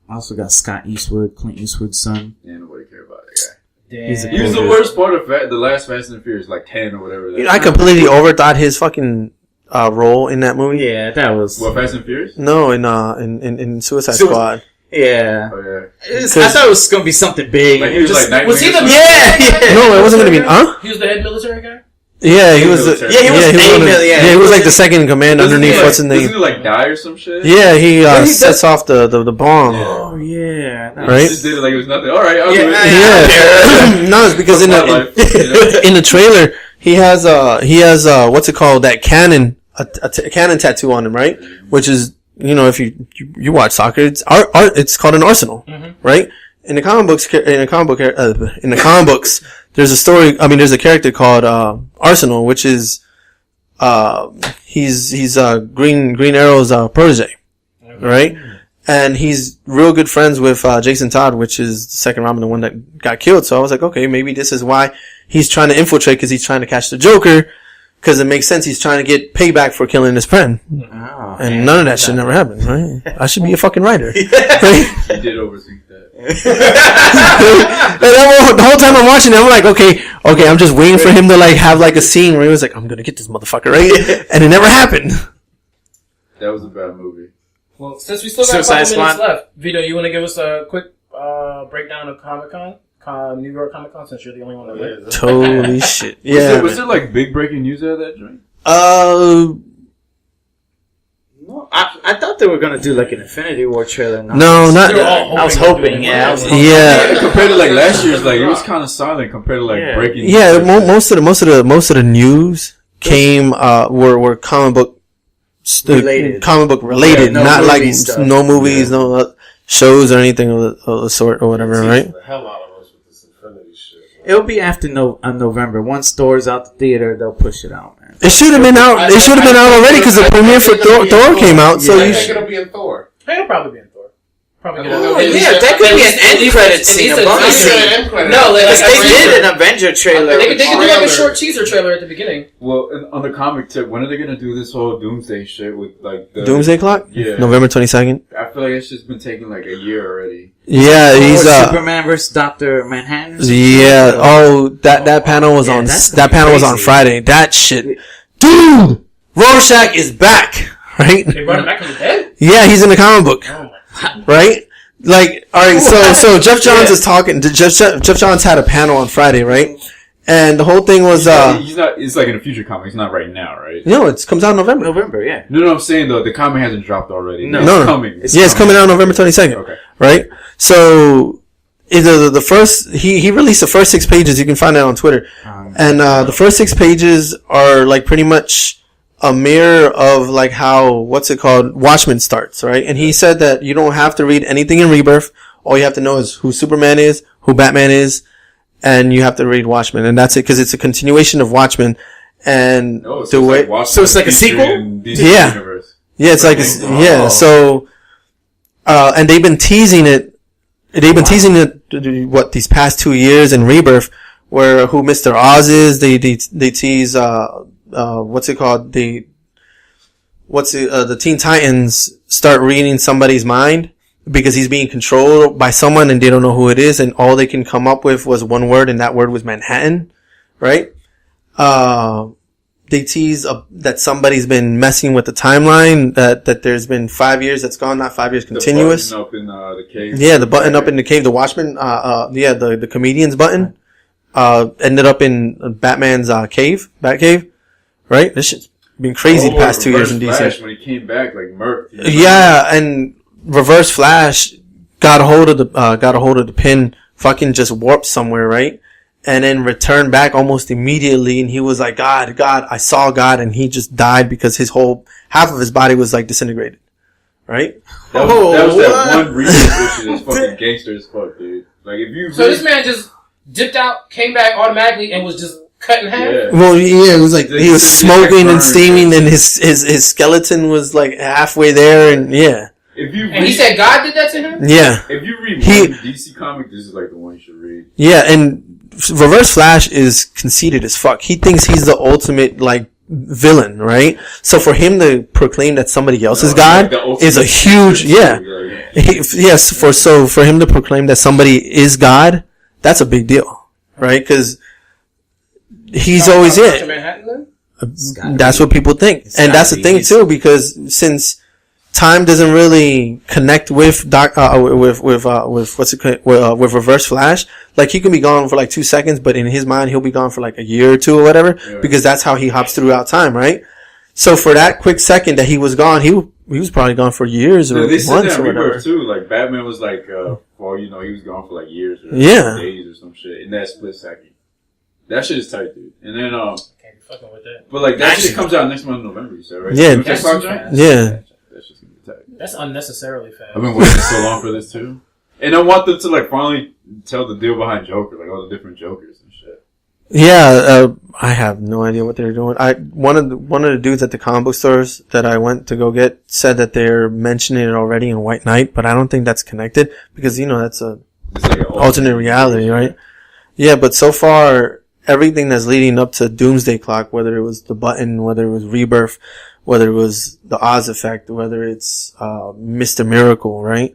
I also got Scott Eastwood, Clint Eastwood's son. yeah, nobody care about that guy. Damn. He's a He was the Cool. worst part of the last Fast and Furious, like 10 or whatever. You know, I completely overthought his fucking role in that movie. Yeah, that was. What, Fast and Furious? No, in Suicide Squad. Yeah. Oh yeah. I thought it was gonna be something big. Like he was like Nightwing was he or the something? yeah. No, it wasn't gonna be. Huh? He was the head military guy? Yeah, he was. Military. Yeah, he was one of- yeah. he was like the second in command underneath what's his Doesn't name. he like die or some shit? Yeah, he he sets off the bomb. Yeah. Oh yeah. He Right? just did it like it was nothing. Alright, I'll do it. Yeah. No, it's because in My life, you know? the trailer he has what's it called, that cannon a cannon tattoo on him, right? Which is, you know, if you watch soccer, it's it's called an arsenal, right? In the comic books, there's a story. I mean, there's a character called Arsenal, which is he's Green Arrow's protege, right? And he's real good friends with Jason Todd, which is the second Robin, the one that got killed. So I was like, okay, maybe this is why he's trying to infiltrate, because he's trying to catch the Joker. Because it makes sense. He's trying to get payback for killing his friend. Oh, And none of that shit never happened, right? I should be a fucking writer. Right? He did overthink that. The whole time I'm watching it, I'm like, okay, I'm just waiting for him to like have like a scene where he was like, I'm gonna get this motherfucker, right? And it never happened. That was a bad movie. Well, since we still got a Suicide couple minutes Squad. left, Vito, you want to give us a quick breakdown of Comic-Con? New York Comic-Con, since you're the only one that went. Holy shit. Yeah. Was there like big breaking news out of that joint? No, I thought they were gonna do like an Infinity War trailer. No, not. They're all I was hoping. Yeah. I was hoping. Yeah. Compared to like last year's, like it was kind of silent compared to like Yeah. breaking. Yeah, news. most of the news came, were comic book, Related. comic book related, Yeah, no not like movie stuff. no movies, no shows or anything of the sort or whatever, right? The hell out of us with this Infinity shit. It'll be after November. Once Thor's out the theater, they'll push it out, man. It should have been out. It should have been out already because the premiere for Thor came out. So I you think should. it'll be in Thor. It'll probably be in Thor. Probably get Oh, at least- yeah, that could at be least- an at end least credit at scene, least a bonus teaser. scene. No, like Because they did an Avenger trailer. They could do like a trailer. short teaser trailer at the beginning. Well, on the comic tip, when are they gonna do this whole Doomsday shit with like the Doomsday Clock. Yeah. November 22nd. I feel like it's just been taking like a year already. Yeah, he's Superman versus Dr. Manhattan. Yeah. Oh, that panel was Yeah, on. that's That panel was on crazy. Friday. That shit, dude. Rorschach is back, right? They brought him back from the dead? Yeah, he's in the comic book, Oh my. right? Like, all right. So Jeff Johns is talking. Jeff Johns had a panel on Friday, right? And the whole thing was, He's not. It's like in a future comic. It's not right now, right? it comes out in November. November, yeah. No, I'm saying though, the comic hasn't dropped already. No. It's No. coming. It's coming out November 22nd. Okay. Right? So, The first he released the first 6 pages. You can find it on Twitter, and the first 6 pages are like pretty much a mirror of like how Watchmen starts, right? And he said that you don't have to read anything in Rebirth. All you have to know is who Superman is, who Batman is, and you have to read Watchmen, and that's it, because it's a continuation of Watchmen. And so it's like a sequel. Yeah, it's like So, and they've been teasing it. These past 2 years in Rebirth, where who Mr. Oz is. They tease the Teen Titans start reading somebody's mind because he's being controlled by someone and they don't know who it is, and all they can come up with was one word, and that word was Manhattan, right? They tease that somebody's been messing with the timeline, that there's been 5 years that's gone, not 5 years continuous. The button up in the cave. Yeah, the button up in the cave, the Watchman, the comedian's button, ended up in Batman's, Batcave, right? This shit's been crazy the past 2 years in DC. Flash, when he came back, like, murked. Yeah, and Reverse Flash got a hold of the pin, fucking just warped somewhere, right? And then returned back almost immediately, and he was like, God, I saw God, and he just died because half of his body was like disintegrated. Right? That was that one reason which is fucking gangster as fuck, dude. Like, if you So this man just dipped out, came back automatically, and was just cut in half? Yeah. Well, yeah, it was like, he was smoking and steaming, and his skeleton was like halfway there, and yeah. And he said God did that to him? Yeah. If you read one DC comic, this is like the one you should read. Yeah, and Reverse Flash is conceited as fuck. He thinks he's the ultimate, like, villain, right? So for him to proclaim that somebody else is God is a huge, for him to proclaim that somebody is God, that's a big deal, right? Cause he's always it. That's what people think. And that's the thing too, because since time doesn't really connect with with Reverse Flash. Like, he can be gone for like 2 seconds, but in his mind, he'll be gone for like a year or two or whatever, because that's how he hops throughout time, right? So for that quick second that he was gone, he was probably gone for years or months or whatever. Too. Like, Batman was like, well, you know, he was gone for like years or days or some shit in that split second. That shit is tight, dude. And then, can't be fucking with that. But like, that shit comes out next month in November, you said, right? Yeah. That's too fast. Yeah. That's just gonna be tight. That's unnecessarily fast. I've been waiting so long for this too. And I want them to like finally tell the deal behind Joker, like all the different Jokers and shit. Yeah, I have no idea what they're doing. One of the dudes at the comic book stores that I went to go get said that they're mentioning it already in White Knight, but I don't think that's connected because, you know, that's it's like an alternate reality, right? Yeah, but so far, everything that's leading up to Doomsday Clock, whether it was the button, whether it was Rebirth, whether it was the Oz effect, whether it's Mr. Miracle, right?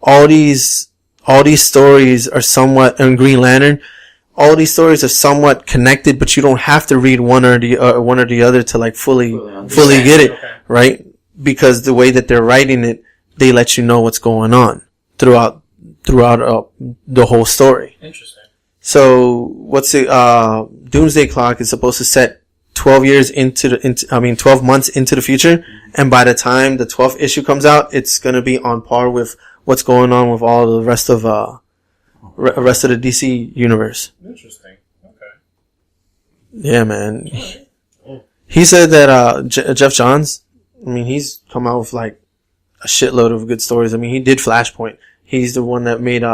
All these stories are somewhat, and Green Lantern, all these stories are somewhat connected, but you don't have to read one or the other to like fully get it, right? Because the way that they're writing it, they let you know what's going on throughout the whole story. Interesting. So Doomsday Clock is supposed to set 12 months into the future, and by the time the 12th issue comes out, it's gonna be on par with what's going on with all the rest of the DC universe. Interesting. Okay. Yeah, man. He said that Jeff Johns, I mean, he's come out with like a shitload of good stories. I mean, he did Flashpoint. He's the one that made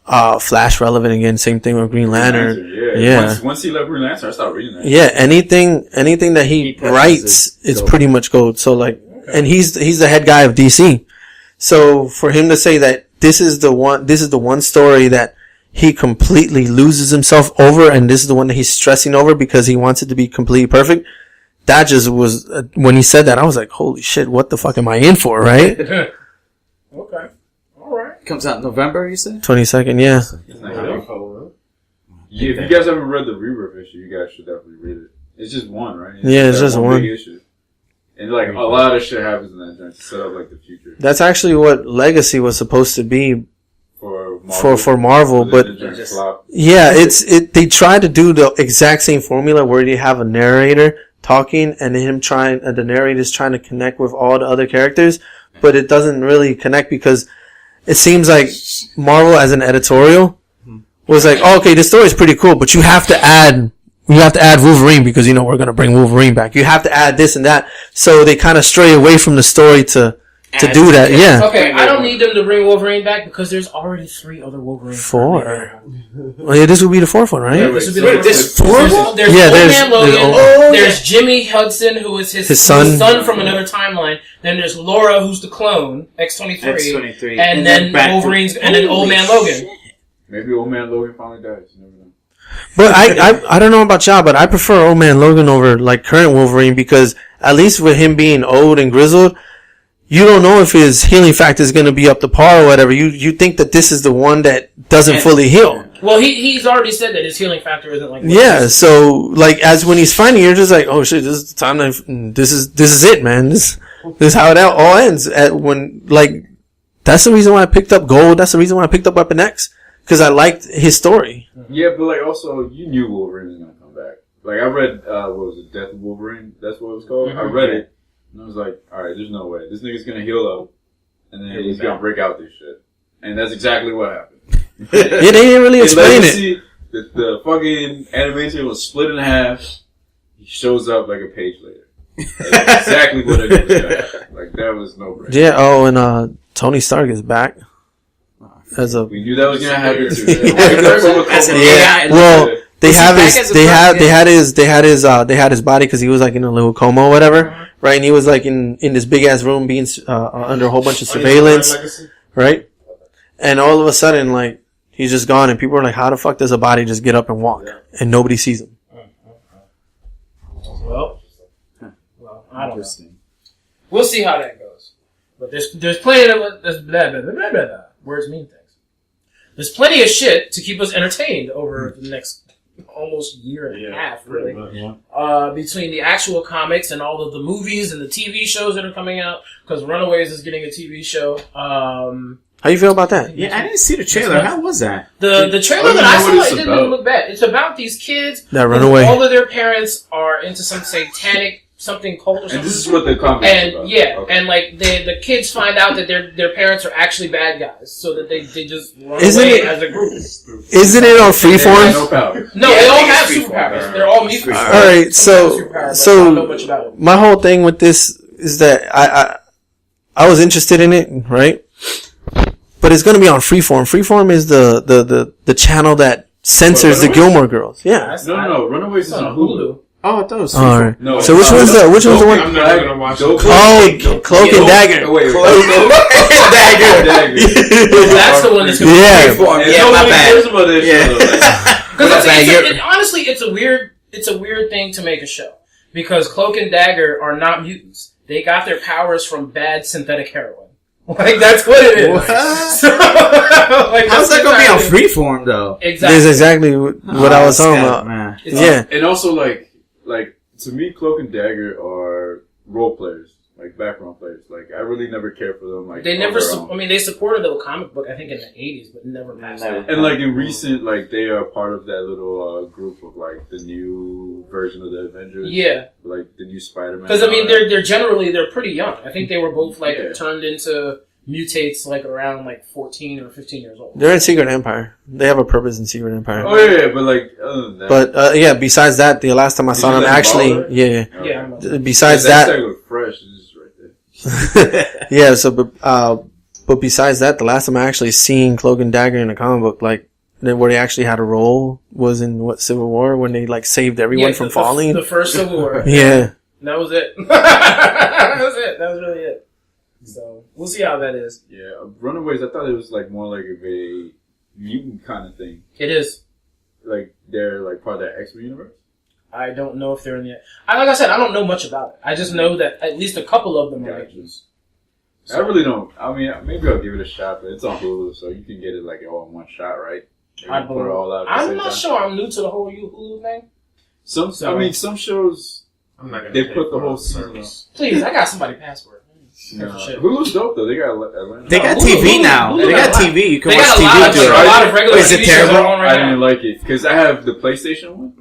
Flash relevant again. Same thing with Green Lantern. Yeah. Once he left Green Lantern, I stopped reading that. Yeah, anything that he writes, it's pretty much gold. So like, and he's the head guy of DC. So for him to say that this is the one story that he completely loses himself over, and this is the one that he's stressing over because he wants it to be completely perfect. That just was, when he said that, I was like, holy shit, what the fuck am I in for, right? Okay. Alright. Comes out in November, you said? 22nd, yeah. Yeah, if you guys haven't read the Rebirth issue, you guys should definitely read it. It's just one, right? It's just one. Big issue. And like, a lot of shit happens in that joint to set up like the future. That's actually what Legacy was supposed to be for Marvel. For Marvel, but yeah, they tried to do the exact same formula where you have a narrator talking and the narrator's trying to connect with all the other characters, but it doesn't really connect because it seems like Marvel as an editorial was like, oh, okay, this story is pretty cool, but you have to add Wolverine because, we're going to bring Wolverine back. You have to add this and that. So they kind of stray away from the story to do that. Yeah. Okay, I don't need them to bring Wolverine back because there's already 3 other Wolverines. 4. Well, yeah, this would be the 4th one, right? This would be there's 4 of them? There's Yeah, Old Man Logan. There's Jimmy Hudson, who is his son from another timeline. Then there's Laura, who's the clone, X-23. And then Wolverine's, and then Old Man Logan. Maybe Old Man Logan finally dies. You never know. But I don't know about y'all, but I prefer Old Man Logan over like current Wolverine because at least with him being old and grizzled, you don't know if his healing factor is going to be up to par or whatever. You think that this is the one that doesn't fully heal. Well, he's already said that his healing factor isn't like. Yeah, so like as when he's fighting, you're just like, oh shit, this is the time. This is it, man. This is how it all ends. That's the reason why I picked up Gold. That's the reason why I picked up Weapon X because I liked his story. Yeah, but like also you knew Wolverine was gonna come back. Like I read, what was it, Death of Wolverine? That's what it was called. I read it. And I was like, alright, there's no way. This nigga's gonna heal up, and then he's gonna break out this shit. And that's exactly what happened. Yeah, they didn't really explain it. The fucking animation was split in half. He shows up like a page later. That's exactly what it was. Like, that was no brainer. Yeah, and Tony Stark is back. We knew that was gonna happen too. Well, they had his body because he was like in a little coma or whatever, right? And he was like in this big ass room being under a whole bunch of surveillance, right? And all of a sudden, like he's just gone, and people are like, "How the fuck does a body just get up and walk?" And nobody sees him. Well, I don't know. We'll see how that goes. But there's plenty of words mean things. There's plenty of shit to keep us entertained over the next almost year and a half, really. Between the actual comics and all of the movies and the TV shows that are coming out, because Runaways is getting a TV show. How you feel about that? Yeah, I didn't see the trailer. How was that? The trailer that I saw, it didn't look bad. It's about these kids that run away. All of their parents are into some satanic something cult or something. And this is what the comic is about. Yeah, okay. And like the kids find out that their parents are actually bad guys, so that they just run away as a group. Isn't it on Freeform? No, they all have superpowers. They're all mutants. All right, so I don't know much about it. My whole thing with this is that I was interested in it, right? But it's going to be on Freeform. Freeform is the channel that censors the Gilmore Girls. Yeah. No. Runaways is on Hulu. Oh, I thought it was Alright. No, so which one's the one? I'm not gonna watch it. Oh, Cloak and Dagger. Wait. Dagger. That's the one that's going to be Yeah, my bad. Because honestly, it's a weird thing to make a show. Because Cloak and Dagger are not mutants. They got their powers from bad synthetic heroin. Like, that's what it is. What? How's that going to be on Freeform, though? Exactly. That's exactly what I was talking about. Man. Yeah. And also, like, to me, Cloak and Dagger are role players, like background players. Like, I really never cared for them. Like, they never. They supported the comic book, I think, in the '80s, but never passed that. And like in recent, like they are part of that little group of like the new version of the Avengers. Yeah. Like the new Spider-Man. Because I mean, they're pretty young. I think they were both like turned into mutates like around like 14 or 15 years old. They're in Secret Empire. They have a purpose in Secret Empire. Oh yeah, but like other than that. But besides that, the last time I saw them actually, besides that, look fresh. It's right there. yeah. So, but besides that, the last time I actually seen Cloak and Dagger in a comic book, like where they actually had a role, was in Civil War when they like saved everyone from falling. The first Civil War. Yeah. That was it. That was it. That was really it. So we'll see how that is. Yeah, Runaways. I thought it was like more like a mutant kind of thing. It is. Like they're like part of that X-Men universe. I don't know if they're in the. Like I said, I don't know much about it. I just know that at least a couple of them are mutants. So, I really don't. I mean, maybe I'll give it a shot, but it's on Hulu, so you can get it like all in one shot, right? I'm not sure. I'm new to the whole Hulu thing. Some shows they put the whole season. Please, I got somebody's password. No. Hulu's dope though. They got Atlanta. They got TV now. They got TV. You can watch TV. A lot of regular. Is it terrible? I didn't like it because I have the PlayStation one.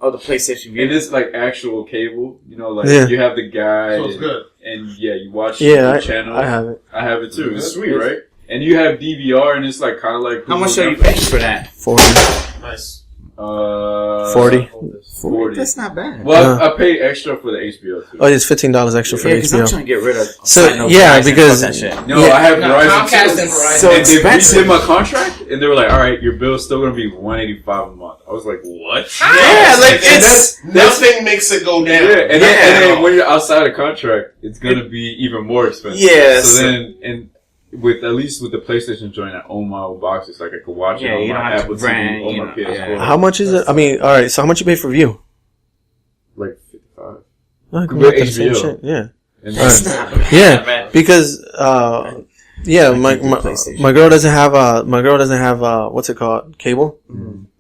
Oh, the PlayStation View. And it's like actual cable. You know, like you have the guy. So it's good. And you watch the channel. I have it. I have it too. It's sweet, right? And you have DVR, and it's like kind of like How much are you paying for that? 40. Nice. 40. 40. That's not bad. Well, I paid extra for the HBO too. Oh, it's $15 extra for Yeah, because I'm HBO. trying to get rid of. So, I know yeah, Verizon, because- fuck that shit. No, Yeah. I have No, Verizon Comcast too. and Verizon. So And they expensive. redid my contract, and they were like, "All right, your bill's still gonna be $185 a month." I was like, "What?" Yeah, like And it's. nothing makes it go down. Yeah, and Yeah. then when you're outside of contract, it's gonna be even more expensive. Yes. So then, and with at least with the PlayStation joint, I own my own boxes. Like I could watch Yeah, it on you don't my have to Apple brand, TV, on you my know, PS4. yeah. How much is it? I mean, alright, so how much you pay for View? Like 55. Oh, come With back to the same HBO. shit. Yeah. And That's then- not bad, Yeah, man. because, yeah, my PlayStation. my girl doesn't have, what's it called? Cable?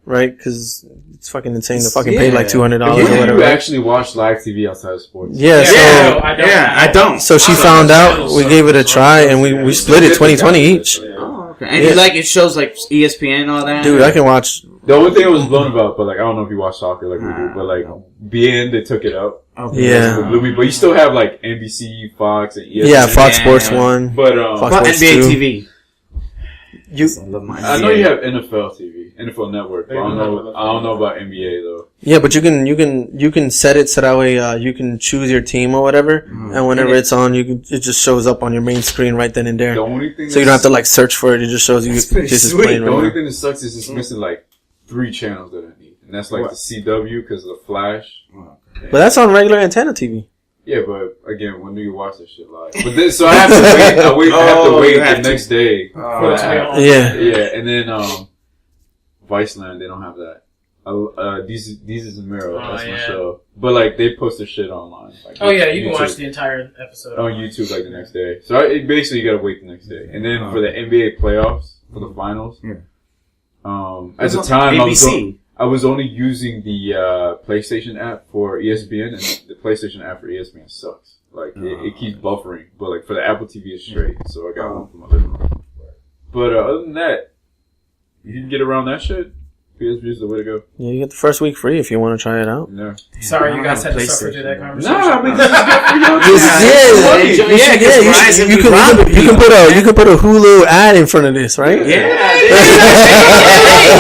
Right? Cause it's fucking insane to fucking pay like $200 When or do whatever. you actually watch live TV outside of sports? Yeah, so, no, I don't. Yeah, I don't. so she I don't found know out, channels, we so- gave it a try, and we split it 20/20 each. Oh, okay. And Yeah. you like it shows like ESPN and all that? Dude, I can watch, The only thing I was blown about, but like I don't know if you watch soccer like we do, but like BN, they took it up. Okay. Yeah. It blew me, but you still have like NBC, Fox, and ESPN. yeah, Fox Yeah. Sports 1. But Fox But Sports NBA 2. TV. You, I love my I know NBA. you have NFL TV, NFL Network. But I don't know about NBA though. yeah, but you can set it so that way, you can choose your team or whatever, and whenever it's on, it just shows up on your main screen right then and there. The only thing So you don't have to like search for it, it just shows you That's this pretty is sweet. playing The only right now. thing that sucks is it's missing like 3 channels that I need, and that's like the CW because of the Flash. But that's on regular antenna TV. Yeah, but again, when do you watch that shit live? But then, so I have to wait. I have to Oh, wait you the have to. next day for For it to be that. on. Yeah. Yeah, and then Viceland, they don't have that. These is a Mirror. Oh, That's my yeah. show. But like they post their shit online. Like, Oh yeah, you can YouTube. watch the entire episode on YouTube like the next day. So basically you gotta wait the next day. And then for the NBA playoffs, for the finals, at the time I was only using the PlayStation app for ESPN, and the PlayStation app for ESPN sucks. Like it keeps buffering, but like for the Apple TV it's straight. So I got one for my living room. But other than that, you can get around that shit. PSP is the way to go. Yeah, you get the first week free if you want to try it out. No. Sorry, you guys had to PlayStation. suffer through that conversation. Nah, I mean, You can put a Hulu ad in front of this, right? Yeah.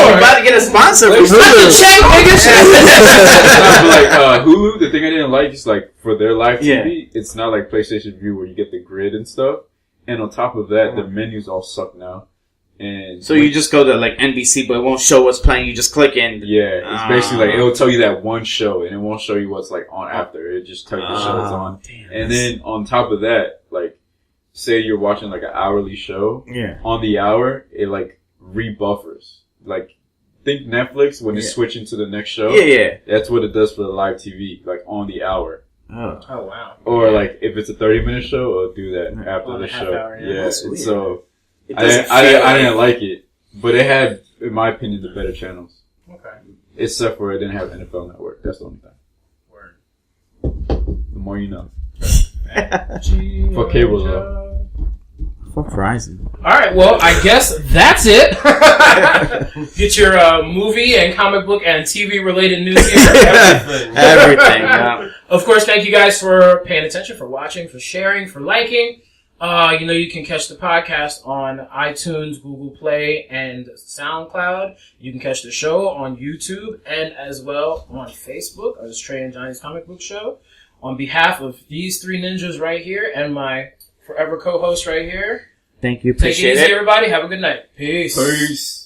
We're about to get a sponsor from Hulu. Hulu, the thing I didn't like is like for their live TV, it's not like PlayStation View where you get the grid and stuff. And on top of that, the menus all suck now. And So you just go to like NBC, but it won't show what's playing. You just click in. yeah, it's basically like it'll tell you that one show, and it won't show you what's like on after. It just tell you the show it's on. And then on top of that, like say you're watching like an hourly show, on the hour it like rebuffers. Like think Netflix when it's switching to the next show. Yeah. That's what it does for the live TV, like on the hour. Oh. Oh wow. Or like if it's a 30-minute show, it'll do that after On the a half show. hour, yeah. That's and weird. so It I doesn't didn't like it, but it had, in my opinion, the better channels. Okay. Except for it didn't have NFL Network. That's the only thing. Word. The more you know. For cable though. Fuck Verizon. All right, well, I guess that's it. Get your movie and comic book and TV related news here. Everything. Yeah. Of course, thank you guys for paying attention, for watching, for sharing, for liking. You can catch the podcast on iTunes, Google Play, and SoundCloud. You can catch the show on YouTube and as well on Facebook as Trey and Johnny's Comic Book Show. On behalf of these 3 ninjas right here and my forever co-host right here, Thank you. take it Appreciate easy, it. everybody. Have a good night. Peace. Peace.